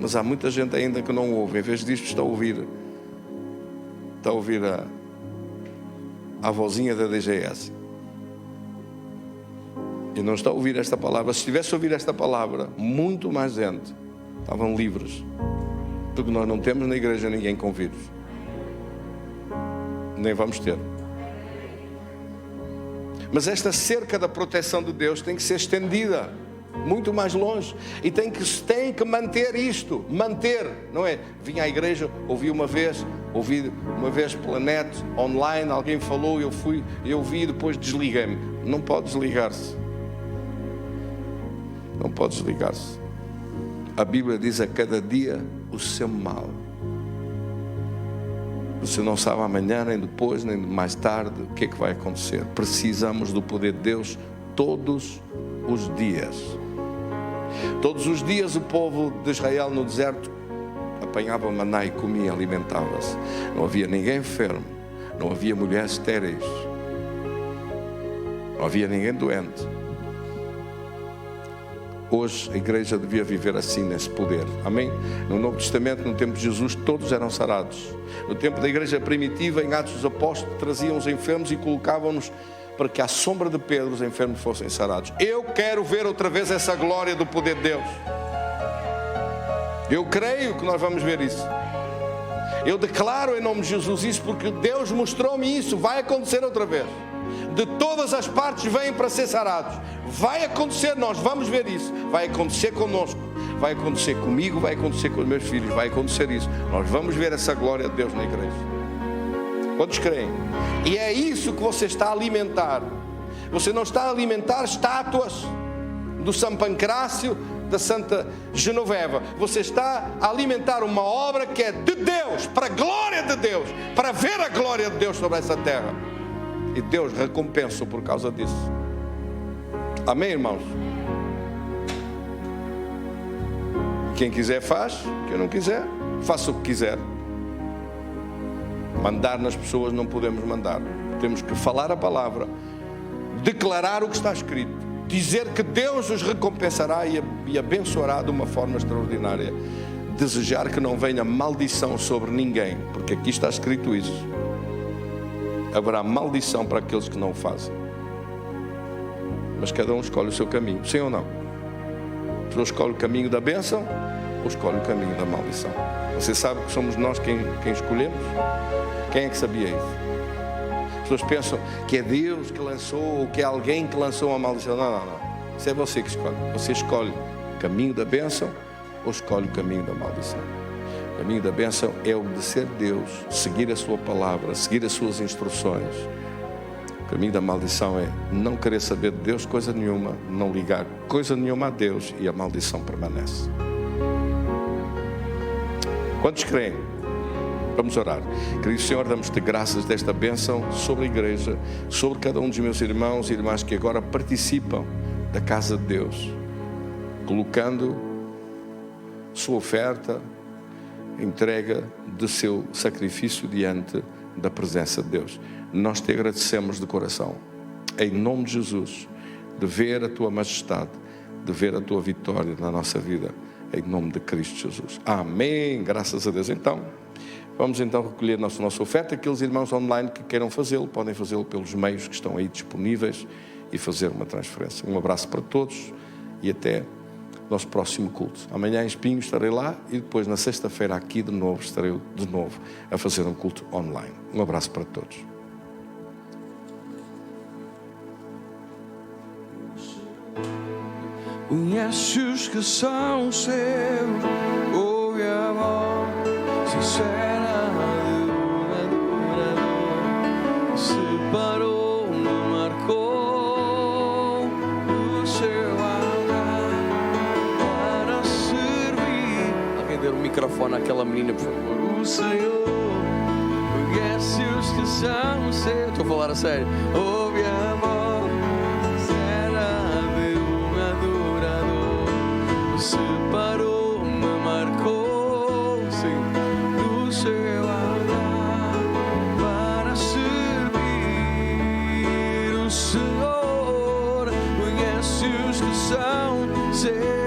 Mas há muita gente ainda que não ouve. Em vez disto está a ouvir a vozinha da DGS. E não está a ouvir esta palavra. Se estivesse a ouvir esta palavra, muito mais gente estavam livres. Porque nós não temos na igreja ninguém com vírus. Nem vamos ter. Mas esta cerca da proteção de Deus tem que ser estendida muito mais longe. E tem que manter isto. Manter, não é? Vim à igreja, ouvi uma vez pela net, online, alguém falou, eu ouvi e depois desliguei-me. Não pode desligar-se. Não pode desligar-se. A Bíblia diz: a cada dia o seu mal. Você não sabe amanhã, nem depois, nem mais tarde o que é que vai acontecer. Precisamos do poder de Deus todos os dias. Todos os dias o povo de Israel no deserto apanhava maná e comia, alimentava-se. Não havia ninguém enfermo, não havia mulheres estéreis, não havia ninguém doente. Hoje a igreja devia viver assim, nesse poder. Amém? No Novo Testamento, no tempo de Jesus, todos eram sarados. No tempo da igreja primitiva, em Atos dos Apóstolos, traziam os enfermos e colocavam-nos para que à sombra de Pedro os enfermos fossem sarados. Eu quero ver outra vez essa glória do poder de Deus. Eu creio que nós vamos ver isso. Eu declaro em nome de Jesus isso, porque Deus mostrou-me isso. Vai acontecer outra vez. De todas as partes vêm para ser sarados. Vai acontecer, nós vamos ver isso. Vai acontecer conosco, vai acontecer comigo, vai acontecer com os meus filhos. Vai acontecer isso. Nós vamos ver essa glória de Deus na igreja. Quantos creem? E é isso que você está a alimentar. Você não está a alimentar estátuas do São Pancrácio, da Santa Genoveva. Você está a alimentar uma obra que é de Deus, para a glória de Deus, para ver a glória de Deus sobre essa terra. E Deus recompensa por causa disso. Amém, irmãos? Quem quiser faz, quem não quiser, faça o que quiser. Mandar nas pessoas não podemos mandar. Temos que falar a palavra, declarar o que está escrito, dizer que Deus os recompensará e abençoará de uma forma extraordinária. Desejar que não venha maldição sobre ninguém, porque aqui está escrito isso. Haverá maldição para aqueles que não o fazem. Mas cada um escolhe o seu caminho, sim ou não? A pessoa escolhe o caminho da bênção ou escolhe o caminho da maldição? Você sabe que somos nós quem escolhemos? Quem é que sabia isso? As pessoas pensam que é Deus que lançou, ou que é alguém que lançou a maldição. Não. Isso é você que escolhe. Você escolhe o caminho da bênção ou escolhe o caminho da maldição? O caminho da bênção é obedecer a Deus, seguir a sua palavra, seguir as suas instruções. O O caminho da maldição é não querer saber de Deus coisa nenhuma, não ligar coisa nenhuma a Deus, e a maldição permanece. Quantos creem? Vamos orar. Querido Senhor, damos-te graças desta bênção sobre a igreja, sobre cada um dos meus irmãos e irmãs que agora participam da casa de Deus, colocando sua oferta, entrega do seu sacrifício diante da presença de Deus. Nós te agradecemos de coração, em nome de Jesus, de ver a tua majestade, de ver a tua vitória na nossa vida, em nome de Cristo Jesus. Amém. Graças a Deus. Então, vamos então recolher nossa oferta. Aqueles irmãos online que queiram fazê-lo, podem fazê-lo pelos meios que estão aí disponíveis e fazer uma transferência. Um abraço para todos e até nosso próximo culto. Amanhã em Espinho estarei lá e depois na sexta-feira aqui de novo estarei de novo a fazer um culto online. Um abraço para todos. Conhece os que são seus, ouve a voz sincera de um adorador. Separou-me, marcou o seu altar para servir. Alguém dê um microfone àquela menina, por favor. O Senhor conhece os que são seus. Estou a falar a sério. Ouve a voz. Separou-me, marcou, sim, do seu altar para servir. O Senhor conhece os que são seus.